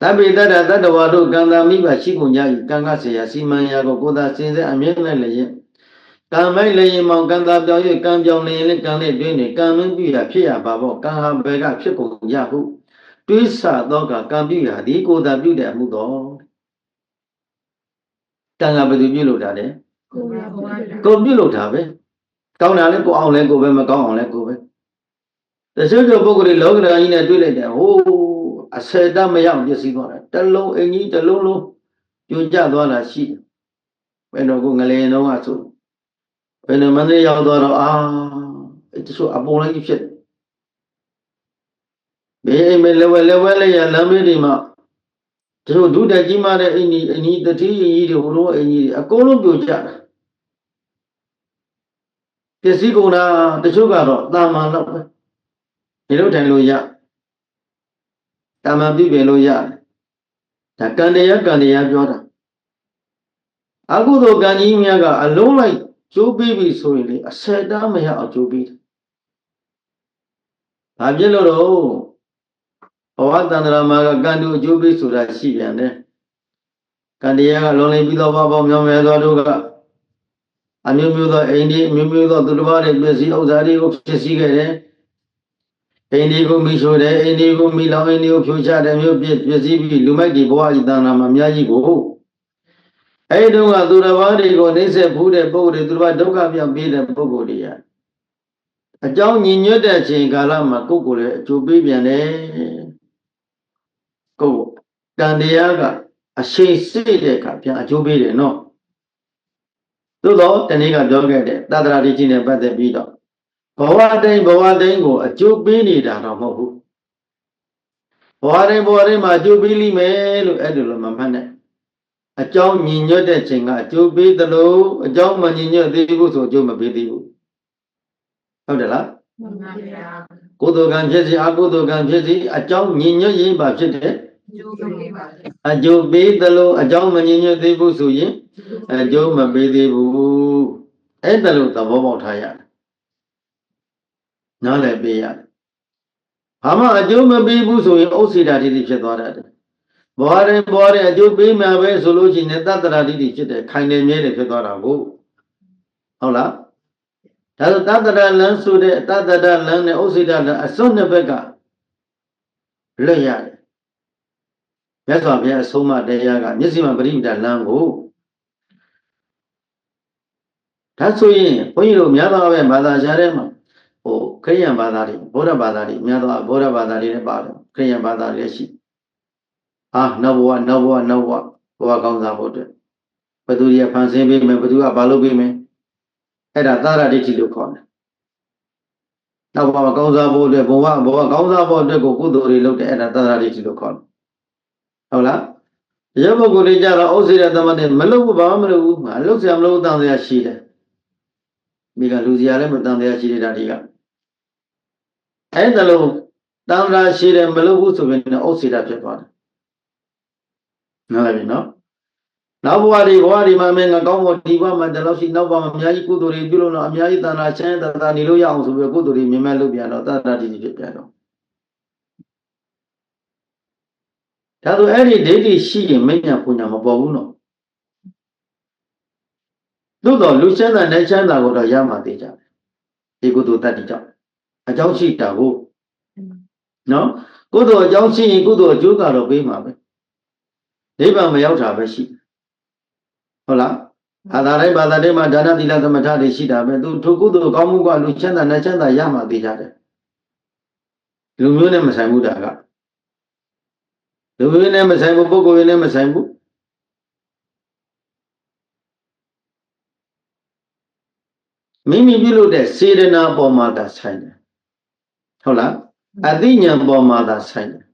တပိတ္တတတ္တဝါတို့ကံသာမိဘရှိကုန်ကြ၏ကံကเสียစီမံရာကိုယ်သာစင်စစ်အမြဲတမ်းလည်းကံမိုက်လည်းမောင်ကံသာပြောင်း၍ကံပြောင်းလည်းကံနဲ့တွင်းနေကံမင်းပြုရဖြစ်ရပါပေါ့ကံဟာဘယ်ကဖြစ်ကုန်ကြဟုတွေးဆသောကံပြုရသည်ကိုယ်သာပြုတဲ့အမှုတော်ကံကဘယ်သူပြုလုပ်တာလဲကိုပြုလုပ်တာပဲကောင်းတာလဲကိုအောင်လဲကိုပဲမကောင်းအောင်လဲကိုပဲတချို့ပုဂ္ဂိုလ်တွေလောကဓာတ်ကြီးနဲ့တွေ့လိုက်တယ်ဟိုးအစတမရောက်ပြည့်စည်သွားတယ်တလုံးအင်ကြီးတလုံးလုံးပြိုကျသွားတာရှိတယ်ဘယ်တော့ကိုငလျင်တော့ဆိုဘယ်တော့မန္တလေးရောက်သွားတော့တချို့အပေါ်လိုက်ဖြစ်ဘေးအိမ်မလဲဝဲလေးရလမ်းမေးဒီမှာတို့ဒုတက်ကြီးမှတဲ့အင်းကြီးတတိကြီးတွေဟိုလိုအင်းကြီးတွေအကုန်လုံးပြိုကျတာ ပစ္စည်းကုန်တာတချို့ကတော့တာမန်တော့ပဲဒီလိုထိုင်လို့ရတာမန်ပြပြင်လို့ရတယ်ဒါကံတရားပြောတာအကုသိုလ်ကံကြီးများကအလုံးလိုက်ကျိုးပေးပြီဆိုရင်လေအဆက်တားမရအောင်ကျိုးပေးတယ်ဘာဖြစ်လို့တော့ဘဝတန္တရာမှာကကံတို့အကျိုးပေးဆိုတာရှိပြန်တယ်ကံတရားကလုံးလိုက်ပြီးတော့ဘာပေါင်းမြောင်မြဲသောတို့ကအမျိုးမျိုးသောအိန္ဒိအမျိုးမျိုးသောသူတစ်ပါးတွေပစ္စည်းဥစ္စာတွေကိုဖြစ်စည်းခဲ့တယ်အိန္ဒိကိုမိရှို့တယ်အိန္ဒိကိုမိလောင်အိန္ဒိကိုဖြိုချတယ်မျိုးပစ္စည်းပြီးလူမိုက်ဒီဘဝဤတဏ္ဍာမှာအများကြီးကိုအဲ့တုန်းကသူတစ်ပါးတွေကိုနှိမ့်ဆက်ဖူးတဲ့ပုဂ္ဂိုလ်တွေသူတစ်ပါးဒုက္ခပြောင်းပေးတဲ့ပုဂ္ဂိုလ်တွေအကြောင်းညီညွတ်တဲ့အချိန်ကာလမှာကိုယ်ကိုယ်လည်းအကျိုးပေးပြန်တယ်ကိုယ်ကံတရားကအရှိန်စိတ်တဲ့အခါပြန်အကျိုးပေးတယ်နော်သို့တော့တနေ့ကပြောခဲ့တဲ့သတ္တရာတိကြီးနဲ့ပတ်သက်ပြီးတော့ဘဝတိုင်းကိုအကျိုးပေးနေတာတော့မဟုတ်ဘူးဘဝတိုင်းမှာအကျိုးပေးလိမ့်မယ်လို့အဲ့လိုမမှတ်နဲ့အကြောင်းညီညွတ်တဲ့ချိန်ကအကျိုးပေးသလိုအကြောင်းမညီညွတ်သေးဘူးဆိုအကျိုးမပေးသေးဘူးဟုတ်တယ်လားမှန်ပါဗျာကုသိုလ်ကံဖြစ်စီအကုသိုလ်ကံဖြစ်စီအကြောင်းညီညွတ်ရင်ပါဖြစ်တယ်အကျိုးပေးသလိုအကြောင်းမညီညွတ်သေးဘူးဆိုရင်အကျိုးမပေးသေးဘူးအဲ့ဒါလို့သဘောပေါက်ထားရတယ်နားလည်ပေးရတယ်ဘာမှအကျိုးမပေးဘူးဆိုရင်ဥစ္စေတာတိတိဖြစ်သွားတယ်ဘဝတိုင်းအကျိုးပေးမှာပဲဆိုလို့ရှိရင်တတ္တရာတိတိဖြစ်တယ်ခိုင်နေမြဲတယ်ဖြစ်သွားတာကိုဟုတ်လားဒါဆိုတတ္တရလန်းဆိုတဲ့တတ္တရလန်းနဲ့ဥစ္စေတာလန်းအစွန်းနှစ်ဘက်ကလွတ်ရတယ်မြတ်စွာဘုရားအဆုံးအမတရားကမျက်စိမှပရိပဒလန်းကိုဒါဆိုရင်ဘုန်းကြီးတို့များသောအားဖြင့်ဘာသာရှားထဲမှာခရိယံဘာသာတွေဗုဒ္ဓဘာသာတွေများသောဗုဒ္ဓဘာသာတွေလည်းပါတယ်ခရိယံဘာသာတွေရှိနောက်ဘဝကောင်းစားဖို့အတွက်ဘသူကြီးဖန်ဆင်းပေးမယ်ဘသူကဘာလုပ်ပေးမယ်အဲ့ဒါသာရဒိဋ္ဌိလို့ခေါ်တယ်နောက်ဘဝကောင်းစားဖို့အတွက်ဘဝကောင်းစားဖို့အတွက်ကိုကုသိုလ်တွေလုပ်တယ်အဲ့ဒါသာရဒိဋ္ဌိလို့ခေါ်တယ်ဟုတ်လားရုပ်ပုဂ္ဂိုလ်တွေကြတော့ဥစ္စေရသမတ်နဲ့မလုပ်ဘူးဘာမှမလုပ်ဘူးအလုပ်ဆရာမလုပ်တန်တရားရှိတယ်မိကလူစရာလည်းမတန်တရားရှိတဲ့ဓာတ်တွေကအဲ့ဒါလို့တန်တရားရှိတယ်မလုပ်ဘူးဆိုရင်ဥစ္စေရဖြစ်သွားတယ်နားလည်ပြီနော်နောက်ဘဝတွေမှာမင်းငါကောင်းဖို့ဒီဘဝမှာတလို့ရှိနောက်ဘဝမှာအများကြီးကုသိုလ်တွေပြုလို့တော့အများကြီးတန်တရားချမ်းသာနေလို့ရအောင်ဆိုပြီးကုသိုလ်တွေမြင်မဲ့လုပ်ပြန်တော့တတ္တတိဖြစ်ပြန်တော့ဒါဆိုအဲ့ဒီဒိဋ္ဌိရှိရင်မညာပူညာမပေါ်ဘူးနော်သို့တော့လူချမ်းသာနဲ့ချမ်းသာကိုတော့ရမှသိကြတယ်ဒီကုသိုလ်တတ္တိကြောင့်အကြောင်းရှိတာကိုနော်ကုသိုလ်အကြောင်းရှိရင်ကုသိုလ်အကျိုးကတော့ပေးမှာပဲနိဗ္ဗာန်မရောက်တာပဲရှိဟုတ်လားဘာသာတိုင်းမှာဒါနသီလသမထတွေရှိတာပဲသူထိုကုသိုလ်ကောင်းမှုကလူချမ်းသာနဲ့ချမ်းသာရမှသိကြတယ်လူမျိုးနဲ့မဆိုင်ဘူးဒါကလူမျိုးနဲ့မဆိုင်ဘူးပုဂ္ဂိုလ်နဲ့မဆိုင်ဘူးမိမိပြုလုပ်တဲ့စေတနာပေါ်မှာသာဆိုင်တယ်ဟုတ်လားအသိဉာဏ်ပေါ်မှာသာဆိုင်တယ်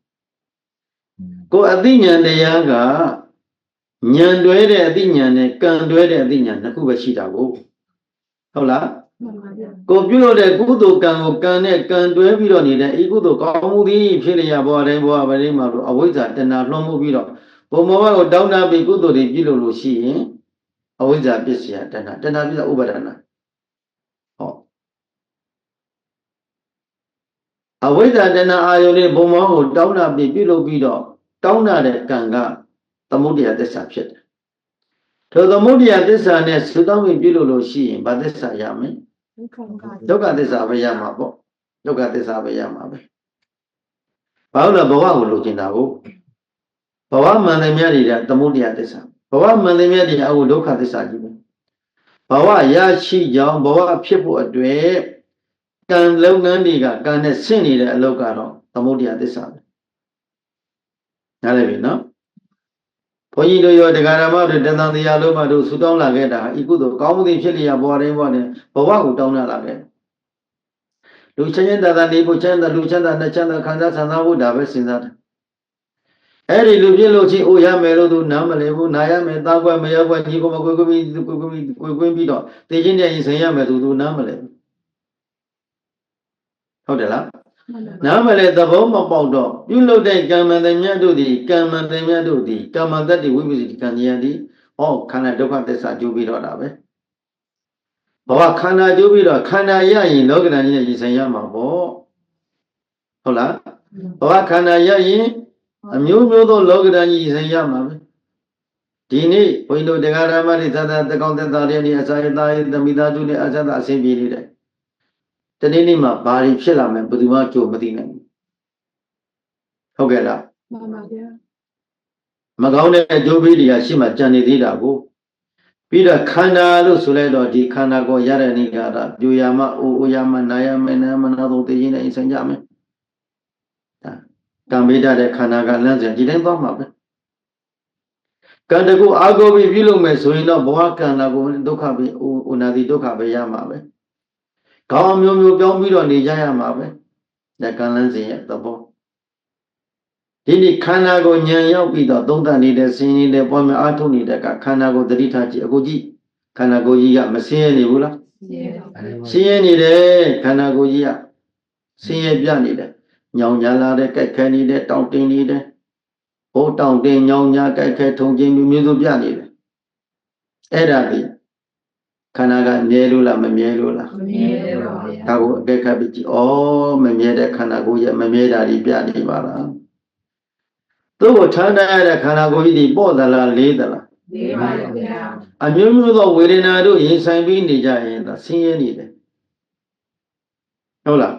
ကိုအသိဉာဏ်တရားကဉာဏ်တွဲတဲ့အသိဉာဏ်နဲ့ကံတွဲတဲ့အသိဉာဏ်နှစ်ခုပဲရှိတာကိုဟုတ်လားကိုပြုလုပ်တဲ့ကုသိုလ်ကံကိုကံနဲ့ကံတွဲပြီးတော့နေတဲ့ဤကုသိုလ်ကောင်းမှုသည်ဖြစ်လျက်ဘဝတိုင်းမှာလို့အဝိဇ္ဇာတဏှာလွှမ်းမိုးပြီးတော့ဘုံဘဝကိုတောင်းတပြီးကုသိုလ်တွေပြုလုပ်လို့ရှိရင်အဝိဇ္ဇာပစ္စယတဏှာပစ္စယဥပါဒနာအဝိဇ္ဇာတဏှာအာယုန်နဲ့ဘုံဘဝကိုတောင်းတပြီးပြုလုပ်ပြီးတော့တောင်းတတဲ့ကံကသမုဒယသစ္စာဖြစ်တယ်ထိုသမုဒယသစ္စာနဲ့သုတောင်းပြီးပြုလုပ်လို့ရှိရင်ဘာသစ္စာရမလဲဒုက္ခသစ္စာပဲရမှာပေါ့ဒုက္ခသစ္စာပဲရမှာပဲဘာလို့လဲဘဝကိုလိုချင်တာကိုဘဝမှန်တယ်များတွေကသမုဒယသစ္စာဘဝမှန်တယ်များတွေအခုဒုက္ခသစ္စာကြီးပဲဘဝရရှိကြောင်းဘဝဖြစ်ဖို့အတွက်ကံလုပ်ငန်းတွေကကံနဲ့ဆင့်နေတဲ့အလုပ်ကတော့သမုဒယသစ္စာပဲနားလည်ပြီနော်ဘုန်းကြီးတို့ရောတရားဓမ္မတို့တန်တရားလုံးမတို့ဆူတောင်းလာခဲ့တာဤကုသိုလ်ကောင်းမှုတွေဖြစ်လျက်ဘဝတိုင်းဘဝနဲ့ဘဝကိုတောင်းလာခဲ့လူချမ်းသာနေဖို့ချမ်းသာလူချမ်းသာနဲ့ချမ်းသာခံစားဆန္ဒဖို့ဒါပဲစဉ်းစားတယ်အဲ့ဒီလူပြည့်လို့ချင်းအိုရမယ်လို့သူနားမလဲဘူးနာရမယ်သားကွယ်မရောက်ကွယ်ညီကိုမကွယ်ကွယ်ပြီးတော့တေချင်းတဲ့ရင်ဆိုင်ရမယ်သူနားမလဲ ဟုတ်တယ်လားနားမလဲသဘောမပေါက်တော့ပြုလုပ်တဲ့ကံမန္တမြတ်တို့သည်ကံမန္တမြတ်တို့သည်ကမ္မတ္တိဝိပဿနာကံဉာဏ်သည်ဟောခန္ဓာဒုက္ခသစ္စာကျိုးပြီးတော့တာပဲဘဝခန္ဓာကျိုးပြီးတော့ခန္ဓာရရင်လောကဓာတ်ကြီးနဲ့ရည်ဆိုင်ရမှာပေါ့ဟုတ်လားဘဝခန္ဓာရရင်အမျိုးမျိုးသောလောကဓာတ်ကြီးရည်ဆိုင်ရမှာပဲဒီနေ့ဘုန်းကြီးတို့တရားဓမ္မတွေသာတကောင်းသက်သာတဲ့နေအစာရသားရဲ့သမိသားစုနဲ့အဆက်အဆင်ပြေနေတယ်တနေ့နေ့မှာဘာတွေဖြစ်လာမယ်ဘယ်သူမှကြိုမသိနိုင်ဘူးဟုတ်ကဲ့လားမှန်ပါဗျာမကောင်းတဲ့အကျိုးပေးတွေကရှေ့မှာကြံနေသေးတာကိုပြီးတော့ခန္ဓာလို့ဆိုလိုက်တော့ဒီခန္ဓာကိုရတဲ့နေကတာပြူရမအိုရမနာရမနာမနာတို့သိရင်လည်းဆိုင်ကြမယ်ဒါကံပေးတဲ့ခန္ဓာကလမ်းစဉ်ဒီတိုင်းသွားမှာပဲကံတကူအာကိုပြီးပြုလုပ်မယ်ဆိုရင်တော့ဘဝကံတာကိုဒုက္ခပဲဥနာတိဒုက္ခပဲရမှာပဲခေါင်းမျိုးမျိုးပြောင်းပြီးတော့နေကြရမှာပဲဒါကံလမ်းစဉ်ရဲ့သဘောဒီနေ့ခန္ဓာကိုဉာဏ်ရောက်ပြီးတော့သုံးသပ်နေတဲ့စဉ်းနေတဲ့ပွားများအားထုတ်နေတဲ့ကခန္ဓာကိုသတိထားကြည့်အခုကြည့်ခန္ဓာကိုယ်ကြီးကမဆင်းရဲနေဘူးလားဆင်းရဲနေတယ်ခန္ဓာကိုယ်ကြီးကဆင်းရဲပြနေတယ်ညောင်ညာလာတဲ့ကြိုက်ခဲနေတဲ့တောင့်တင်းနေတယ်ဟိုတောင့်တင်းညောင်ညာကြိုက်ခဲထုံချင်းမျိုးစုပြနေတယ်အဲ့ဒါဒီခန္ဓာကမြဲလို့လားမမြဲလို့လားမမြဲပါဘူးဒါကိုအကဲခတ်ပြီးကြည့်ဩမမြဲတဲ့ခန္ဓာကိုယ်ရဲ့မမြဲတာတွေပြနေပါလားသူ့ကိုထမ်းရတဲ့ခန္ဓာကိုယ်ကြီးဒီပေါ့သလားလေးသလားလေးပါဗျာအမျိုးမျိုးသောဝေဒနာတို့ရင်ဆိုင်ပြီးနေကြရင်ဒါဆင်းရဲနေတယ်ဟုတ်လား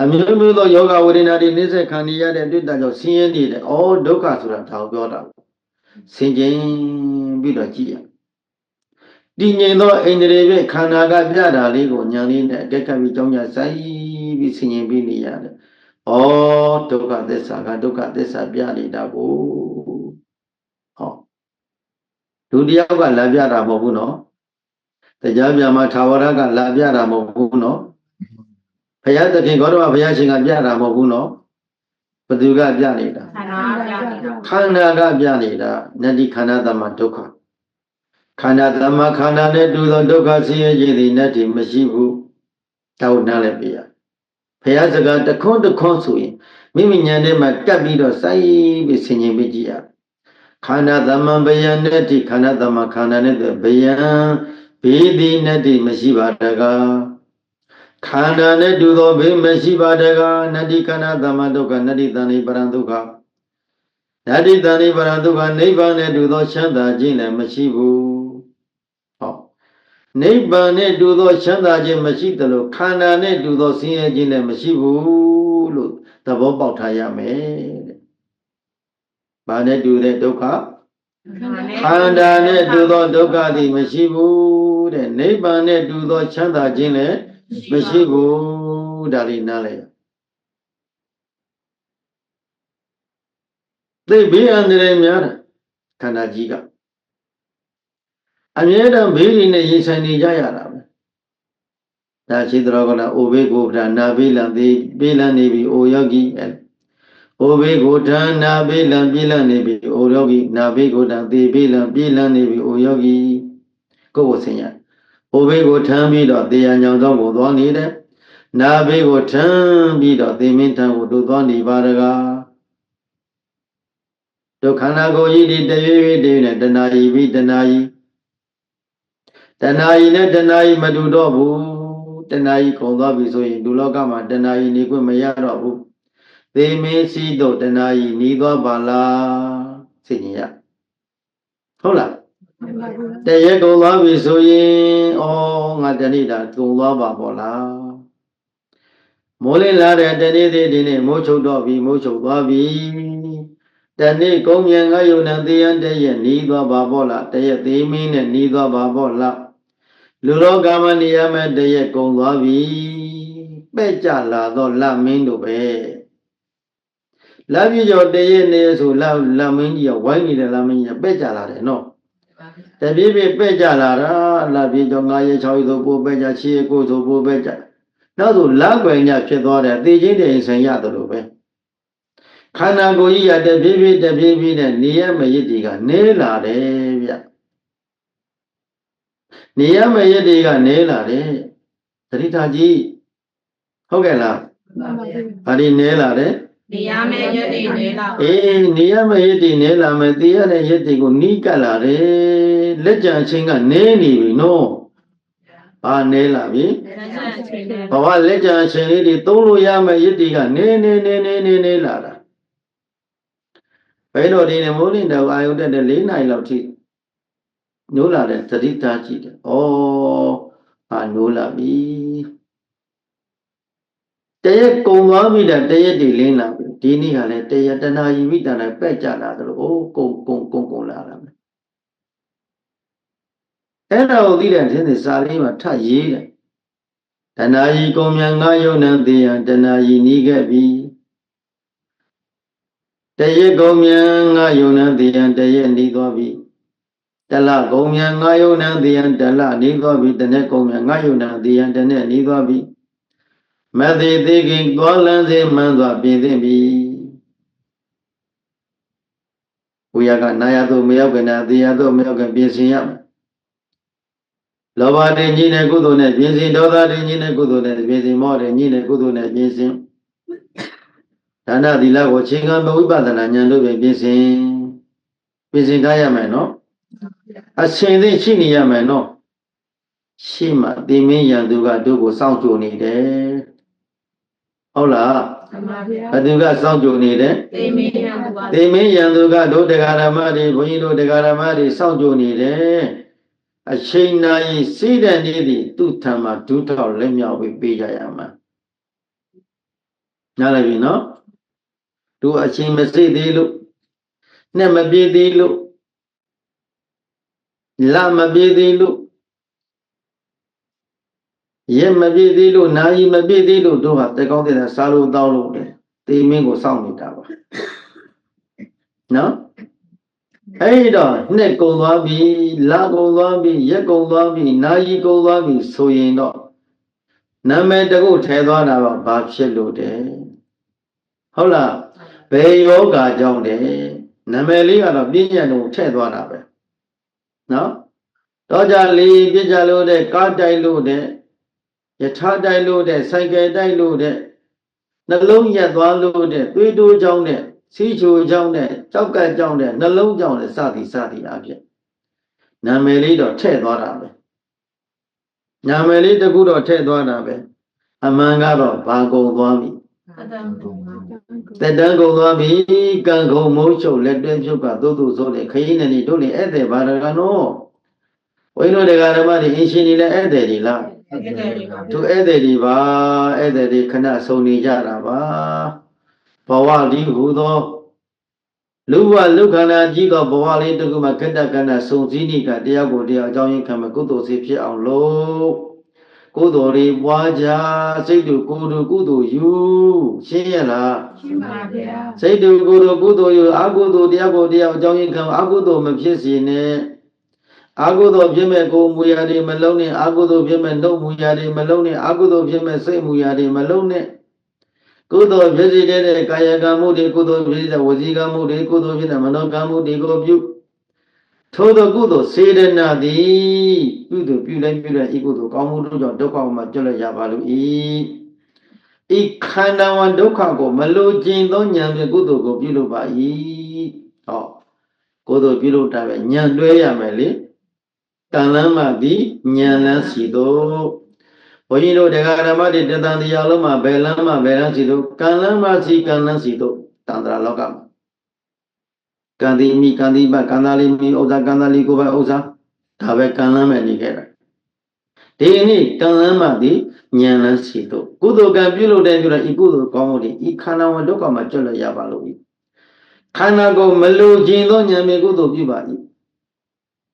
အမျိုးမျိုးသောယောဂဝေဒနာတွေနှိစ္စခံနေရတဲ့တွေ့တာကြောင့်ဆင်းရဲနေတယ်ဩဒုက္ခဆိုတာဒါကိုပြောတာဆင်ခြင်ပြီးတော့ကြည့်ရတည်ငြိမ်သောအိန္ဒြေဖြင့်ခန္ဓာကပြတာလေးကိုဉာဏ်လေးနဲ့အကဲခတ်ပြီးကြောင်းကြဆိုင်ပြီးဆင်ခြင်ပြီးနေရတယ်ဩဒုက္ခသစ္စာကဒုက္ခသစ္စာပြနေတာကိုဟောဒုတိယကလာပြတာမဟုတ်ဘူးနော်တရားပြမှာသာဝရကလာပြတာမဟုတ်ဘူးနော်ဘုရားသခင်ဂေါတမဘုရားရှင်ကပြတာမဟုတ်ဘူးနော်ဘသူကပြနေတာခန္ဓာကပြနေတာနတ္တိခန္ဓာသမဒုက္ခခန္ဓာသမခန္ဓာနဲ့တူသောဒုက္ခဆင်းရဲခြင်းသည်နတ္တိမရှိဘူးတောက်နာလည်းပြရဘုရားစကားတခွန်းတခွန်းဆိုရင်မိမိဉာဏ်ထဲမှာကပ်ပြီးတော့စိုက်ပြီးဆင်ခြင်ပြီးကြည့်ရခန္ဓာသမံဘယံနတ္တိခန္ဓာသမခန္ဓာနဲ့ဘယံဘေးသည်နတ္တိမရှိပါတကားခန္ဓာနဲ့တူသောဘေးမရှိပါတကားနတ္တိခန္ဓာသမဒုက္ခနတ္တိတဏိပရံဒုက္ခနတ္တိတဏိပရံဒုက္ခနိဗ္ဗာန်နဲ့တူသောချမ်းသာခြင်းလည်းမရှိဘူးဟောနိဗ္ဗာန်နဲ့တူသောချမ်းသာခြင်းမရှိသလိုခန္ဓာနဲ့တူသောဆင်းရဲခြင်းလည်းမရှိဘူးလို့သဘောပေါက်ထားရမယ်တဲ့။ဘာနဲ့တူတဲ့ဒုက္ခခန္ဓာနဲ့တူသောဒုက္ခသည်မရှိဘူးတဲ့နိဗ္ဗာန်နဲ့တူသောချမ်းသာခြင်းလည်းမရှိဘူးဒါလေးနားလဲသိဘေးအန္တရာယ်များတာခန္ဓာကြီးကအမြဲတမ်းဘေးတွေနဲ့ရင်ဆိုင်နေကြရတာပဲဒါရှိတော်ကလည်းအိုဘေးကိုဗဒနာဘေးလံသေးဘေးလံနေပြီအိုယောဂီအိုဘေးကိုဓာနာဘေးလံပြေးလံနေပြီအိုယောဂီနာဘေးကိုဓာသေဘေးလံပြေးလံနေပြီအိုယောဂီကိုယ်ကိုဆင်ရအိုဘေးကိုထမ်းပြီးတော့တရားညောင်သောကိုသွားနေတယ်နာဘေးကိုထမ်းပြီးတော့သေမင်းထံကိုတို့သွားနေပါတကားတို့ခန္ဓာကိုယ်ကြီးဒီတရွေ့ရွေ့တည်းနဲ့တဏှာကြီးပြီးတဏှာကြီးတဏှာကြီးနဲ့တဏှာကြီးမတူတော့ဘူးတဏှာကြီးကုန်သွားပြီဆိုရင်ဒုလောကမှာတဏှာကြီးနေခွင့်မရတော့ဘူးသေမင်းစီတို့တဏှာကြီးหนีသွားပါလားသိရင်ရဟုတ်လားတရက်ကုန်သွားပြီဆိုရင်ဩငါတဏှိတာကုန်သွားပါပေါ့လားမိုးလင်းလာတဲ့တနေ့ဒီနေ့မိုးချုပ်တော့ပြီမိုးချုပ်သွားပြီတနေ့ကုန်းမြန်ငါယုံနဲ့သေရန်တရက်หนีသွားပါပေါ့လားတရက်သေမင်းနဲ့หนีသွားပါပေါ့လားလူလောကမှာနေရမယ်တရက်ကုန်သွားပြီပဲ့ကြလာတော့လမင်းတို့ပဲလက်ပြကျော်တရက်နေဆိုလမင်းကြီးကဝိုင်းနေတဲ့လမင်းကြီးကပဲ့ကြလာတယ်နော်တပြေးပြေးပဲ့ကြလာတာလက်ပြကျော်9ရက်6ရက်ဆိုပို့ပဲ့ကြ6ရက်9ဆိုပို့ပဲ့ကြနောက်ဆိုလက်ွယ်ညဖြစ်သွားတယ်သေချင်းတည်းဆိုင်ရတယ်လို့ပဲခန္ဓာကိုယ်ကြီးရတပြေးပြေးနဲ့နေရမရစ်တီကနေလာတယ်ဗျနေရမရစ်တီကနေလာတယ်သတိထားကြည့်ဟုတ်ကဲ့လား ဘာဒီနဲလာတယ် နေရမယ့်ရက်တွေနေလာ အေးနေရမယ့်ရက်တွေနဲလာမယ်တည်ရတဲ့ရက်တွေကိုနီးကပ်လာတယ်လက်ကြံချင်းကနဲနေပြီနော်ဘာနဲလာပြီ လက်ကျန်ချိန်နဲ့ ဘဝလက်ကြံချင်းလေးတွေသုံးလို့ရမယ့်ရက်တွေကနဲလာတာဘယ်တော့ဒီနေမိုးလင်းတော့အာယုတက်တဲ့၄နိုင်လောက်ထိနိုးလာတဲ့သတိထားကြည့်တယ်ဩဟာနိုးလာပြီတရက်ကုံသွားပြီတဲ့တရက်တွေလင်းလာပြီဒီနေ့ကလည်းတရက်တနာယီမိတန်တိုင်းပက်ကြလာသလိုအိုးကုံလာတာပဲအဲ့ဒါကိုသိတဲ့သင်္စာလေးမှာထရေးတယ်တနာယီကုံမြန်ငါယုံနံတေယံတနာယီနီးခဲ့ပြီတရက်ကုံမြန်ငါယုံနံတေယံတရက်နီးသွားပြီတလကုံမြန်ငါယုံနံတေယံတလနီးသွားပြီတနေ့ကုံမြန်ငါယုံနံတေယံတနေ့နီးသွားပြီမသေသေးခင်သွားလန်းစေမှန်းစွာပြင်သင့်ပြီဝိယကနာယသို့မရောက်ကနာသေယသို့မရောက်ကပြင်ဆင်ရမယ်လောဘတည်းညီနဲ့ကုသိုလ်နဲ့ပြင်ဆင်ဒေါသတည်းညီနဲ့ကုသိုလ်နဲ့ပြင်ဆင်မောဟတည်းညီနဲ့ကုသိုလ်နဲ့ပြင်ဆင်ဒါနသီလကိုအခြေခံဝိပဿနာဉာဏ်တို့ပြင်ဆင်ထားရမယ်နော်အရှင်သိရှိနေရမယ်နော်ရှိမှတိမင်းရန်သူကတို့ကိုစောင့်ကြိုနေတယ်ဟုတ်လားဘသူကစောင့်ကြိုနေတယ်တိမင်းရန်သူကတို့တရားဓမ္မတွေဘုန်းကြီးတို့တရားဓမ္မတွေစောင့်ကြိုနေတယ်အချိန်နိုင်စိတ်တဲ့နေ့ဒီသူ့ထံမှာဒုထောက်လက်မြောက်ပြီးပေးကြရမှာနားလည်ပြီနော်တို့အချိန်မစိတ်သေးလို့နဲ့မပြေသေးလို့လမပြေသေးလို့ရက်မပြေသေးလို့နာရီမပြေသေးလို့တို့ဟာတက်ကောင်းတဲ့စားလို့တောင်းလို့တေမင်းကိုစောင့်နေတာပါနော်အဲ့တော့နှစ်ကုံသွားပြီလကုံသွားပြီရက်ကုံသွားပြီနာရီကုံသွားပြီဆိုရင်တော့နာမည်တကုတ်ထဲသွားတာပါဘာဖြစ်လို့တဲ့ဟုတ်လားဘယ်ယောဂါကြောင့်တဲ့နာမည်လေးကတော့ပြည့်ညတ်တော့ထည့်သွားတာပဲနော်တော့ကြလေပြည့်ကြလို့တဲ့ကားတိုက်လို့တဲ့ယထာတိုက်လို့တဲ့ဆိုင်ကယ်တိုက်လို့တဲ့နှလုံးရက်သွားလို့တဲ့သွေးတိုးကြောင်းတဲ့စီးချိုကြောင်းတဲ့ကြောက်ကတ်ကြောင်းတဲ့နှလုံးကြောင်းတဲ့စသည်အဖြစ်နာမည်လေးတော့ထည့်သွားတာပဲနာမည်လေးတခုတော့ထည့်သွားတာပဲအမှန်ကတော့ဘာကုန်သွားပြီတက်တန်းကုန်သွားပြီကံကုန်မိုးချုပ်လက်တွဲဖြုတ်ကသို့ဆိုတဲ့ခရီးနဲ့နေတို့လေဧည့်သည်ဘာရကနော်ဝိနုဒကာဓမ္မတွေအင်ရှင်တွေလည်းဧည့်သည်တွေလားသူဧည့်သည်တွေပါဧည့်သည်တွေခဏဆုံးနေကြတာပါဘဝဒီဟူသောလူဘဝလူခန္ဓာကြီးသောဘဝလေးတခုမှာခက်တကဏစုံစည်းနေကတရားကိုတရားအကြောင်းရင်းခံမဲ့ကုသိုလ်စေဖြစ်အောင်လို့ကုသိုလ်တွေပွားကြစိတ်တူကိုယ်တူကုသိုလ်ယူရှင်းရလားရှင်းပါဗျာစိတ်တူကိုယ်တူကုသိုလ်ယူအကုသိုလ်တရားကိုတရားအကြောင်းရင်းခံအကုသိုလ်မဖြစ်စေနဲ့အကုသိုလ်ဖြစ်မဲ့ကိုယ်မူရာတွေမလုံးနဲ့အကုသိုလ်ဖြစ်မဲ့နှုတ်မူရာတွေမလုံးနဲ့အကုသိုလ်ဖြစ်မဲ့စိတ်မူရာတွေမလုံးနဲ့ကုသိုလ်ဖြစ်စေတဲ့ကာယကံမှုတွေကုသိုလ်ဖြစ်တဲ့ဝစီကံမှုတွေကုသိုလ်ဖြစ်တဲ့မနောကံမှုတွေကိုပြုထို့သောကုသိုလ်စေတနာသည်ကုသိုလ်ပြုလိုက်ဤကုသိုလ်ကောင်းမှုတို့ကြောင့်ဒုက္ခမှာကြွလက်ရပါလို့ဤခန္ဓာဝံဒုက္ခကိုမလိုချင်သောဉာဏ်ဖြင့်ကုသိုလ်ကိုပြုလုပ်ပါ၏ဟောကုသိုလ်ပြုလုပ်တာပဲဉာဏ်တွဲရမယ်လေကံလမ်းမှသည်ဉာဏ်လမ်းစီတို့ဘုန်းကြီးတို့တရားဓမ္မတွေတန်တရားလုံးမှာဘယ်လမ်းမှဘယ်လမ်းစီတို့ကံလမ်းမှစီကံလမ်းစီတို့တန်ត្រာလောကမှာကံတိမိကံတိပကံသာလိမိဥစ္စာကံသာလိကိုပဲဥစ္စာဒါပဲကံလမ်းမဲ့နေခဲ့တာဒီနေ့ကံလမ်းမှသည်ဉာဏ်လမ်းစီတို့ကုသိုလ်ကံပြုလုပ်တဲ့ပြုတဲ့ဤကုသိုလ်ကောင်းမှုတွေဤခန္ဓာဝဒုက္ခမှာကျွတ်လွတ်ရပါလို့ခန္ဓာကိုမလိုချင်သောဉာဏ်ဖြင့်ကုသိုလ်ပြုပါ၏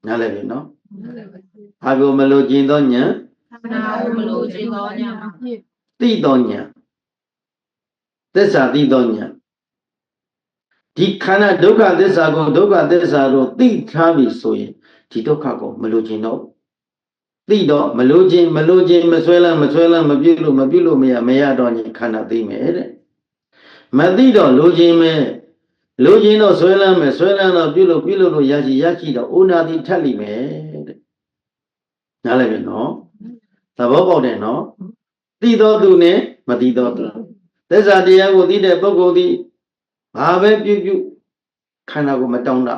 နားလည်ပြီနော်ဘာကိုမလိုချင်သောဉာဏ်မလို့ခြင်းသောညာ သိသောဉာဏ်သစ္စာသိသောဉာဏ်ဒီခန္ဓာဒုက္ခသစ္စာကိုဒုက္ခသစ္စာကိုသိထားပြီဆိုရင်ဒီဒုက္ခကိုမလိုချင်တော့သိတော့မလိုချင်မဆွဲလန်းမပြုလို့မရတော့ရင်ခန္ဓာသိမယ်တဲ့မသိတော့လိုချင်တော့ဆွဲလန်းတော့ပြုလို့ရရှိတော့အိုနာတိထက်လိမယ်တဲ့နားလည်ပြီနော်သဘောပေါက်တယ်နော်သိတော်သူနဲ့မသိတော်သူ သစ္စာတရားကိုသိတဲ့ပုဂ္ဂိုလ်သည်ဘာပဲပြုခန္ဓာကိုမတောင်းတာ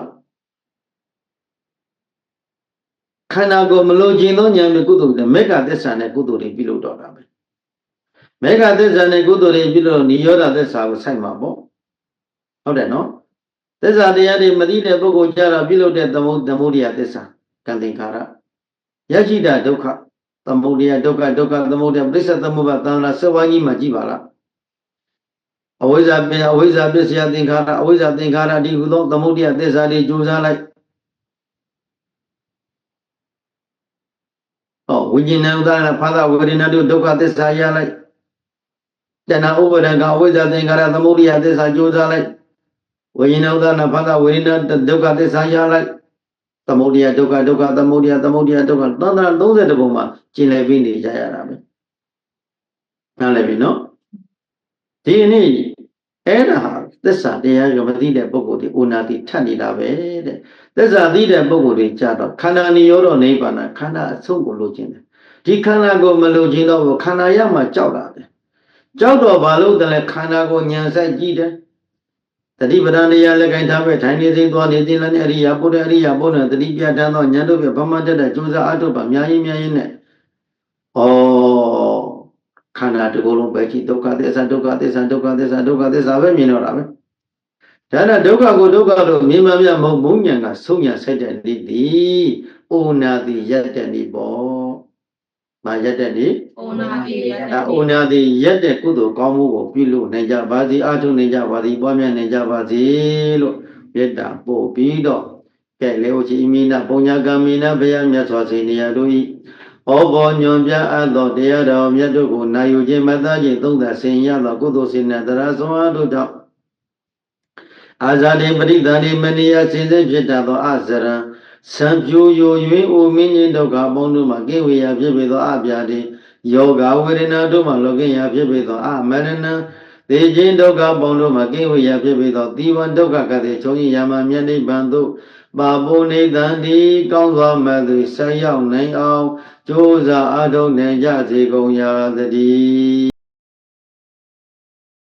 ခန္ဓာကိုမလိုချင်သောဉာဏ်နဲ့ကုသိုလ်တွေမေဃသစ္စာနဲ့ကုသိုလ်တွေပြုလုပ်တော့တာပဲမေဃသစ္စာနဲ့ကုသိုလ်တွေပြုလို့နိရောဓသစ္စာကိုစိုက်မှာပေါ့ဟုတ်တယ်နော်သစ္စာတရားတွေမသိတဲ့ပုဂ္ဂိုလ်ကြတော့ပြုလုပ်တဲ့သမုဒ္ဒရာသစ္စာကံသင်္ခါရယရှိတာဒုက္ခသမုဒယဒုက္ခသမုဒယပရိစ္ဆေသမုပ္ပါသံဃာစဝါကြီးမှာကြည့်ပါလားအဝိဇ္ဇာပစ္စယသင်္ခါရအဝိဇ္ဇာသင်္ခါရဒီဟုသောသမုဒယသစ္စာတွေကြိုးစားလိုက်ဝိညာဉ်ဥဒ္ဒါရဖာသဝေဒနာတို့ဒုက္ခသစ္စာရလိုက်တဏှာဥပါဒကအဝိဇ္ဇာသင်္ခါရသမုဒယသစ္စာကြိုးစားလိုက်ဝိညာဉ်ဥဒ္ဒါရဖာသဝေဒနာဒုက္ခသစ္စာရလိုက်သမုဒယဒုက္ခသမုဒယဒုက္ခသံဃာ30ပုံမှာကျင်လည်ပြီးနေကြရတာပဲနားလည်ပြီနော်ဒီနေ့အဲ့ဒါဟာသစ္စာတရားကိုမသိတဲ့ပုဂ္ဂိုလ်ဒီဥနာတိထပ်နေတာပဲတဲ့သစ္စာသိတဲ့ပုဂ္ဂိုလ်တွေကြတော့ခန္ဓာနိရောဓနိဗ္ဗာန်ခန္ဓာအဆုံးကိုလိုချင်တယ်ဒီခန္ဓာကိုမလိုချင်တော့ခန္ဓာရမှကြောက်တာတယ်ကြောက်တော့ဘာလို့တလဲခန္ဓာကိုညံဆိုင်ကြည့်တယ်တတိပဒံတရားလက်ကင်ထားပဲထိုင်နေစိသွားနေသိလည်းအရိယာပုဒ်အရိယာပုဒ်နဲ့တတိပြဋ္ဌာန်းသောဉာဏ်တို့ပြဗမတက်တဲ့ကြိုးစားအထုတ်ပါများရင်နဲ့ခန္ဓာတစ်ခုလုံးပဲကြည့်ဒုက္ခသစ္စာပဲမြင်တော့တာပဲဒါနဲ့ဒုက္ခကိုဒုက္ခလို့မြင်မှမြမဟုတ်ဘုံဉာဏ်ကဆုံးညာဆက်တဲ့နေ့ဒီဩနာတိရက်တဲ့နေ့ပေါ့မာရက်တဲ့နေ့ဩနာတိရက်တဲ့ကုသိုလ်ကောင်းမှုကိုပြုလို့နိုင်ကြပါစေအာထုနိုင်ကြပါစေပွားများနိုင်ကြပါစေလို့မေတ္တာပို့ပြီးတော့ကဲလေဝချီမိနာပုံညာကံမိနာဘုရားမြတ်စွာဘုရားတို့ဤဩဘောညွန်ပြအပ်သောတရားတော်မြတ်တို့ကိုနာယူခြင်းမသားခြင်းသုံးသဆင်ရသောကုသိုလ်စေနတရားဆုံးအားတို့ကြောင့်အာဇာတိပရိသန္တိမနိယစင်စစ်ဖြစ်တတ်သောအဇရံစံပြိုယို၍အိုမင်းကြီးဒုက္ခအပေါင်းတို့မှာကိဝေယဖြစ်ပေသောအပြာတိယောဂဝေဒနာတို့မှာလောကိယဖြစ်ပေသောအမရဏံသေခြင်းဒုက္ခအပေါင်းတို့မှာကိဝေယဖြစ်ပေသောသီဝံဒုက္ခကတိချုပ်ရယာမမြတ်နိဗ္ဗာန်သို့ပါပုံနေတန်ဒီကောင်းစွာမဲ့သူဆက်ရောက်နိုင်အောင်ကြိုးစားအားထုတ်နိုင်ကြစေကုန်ရာသတည်း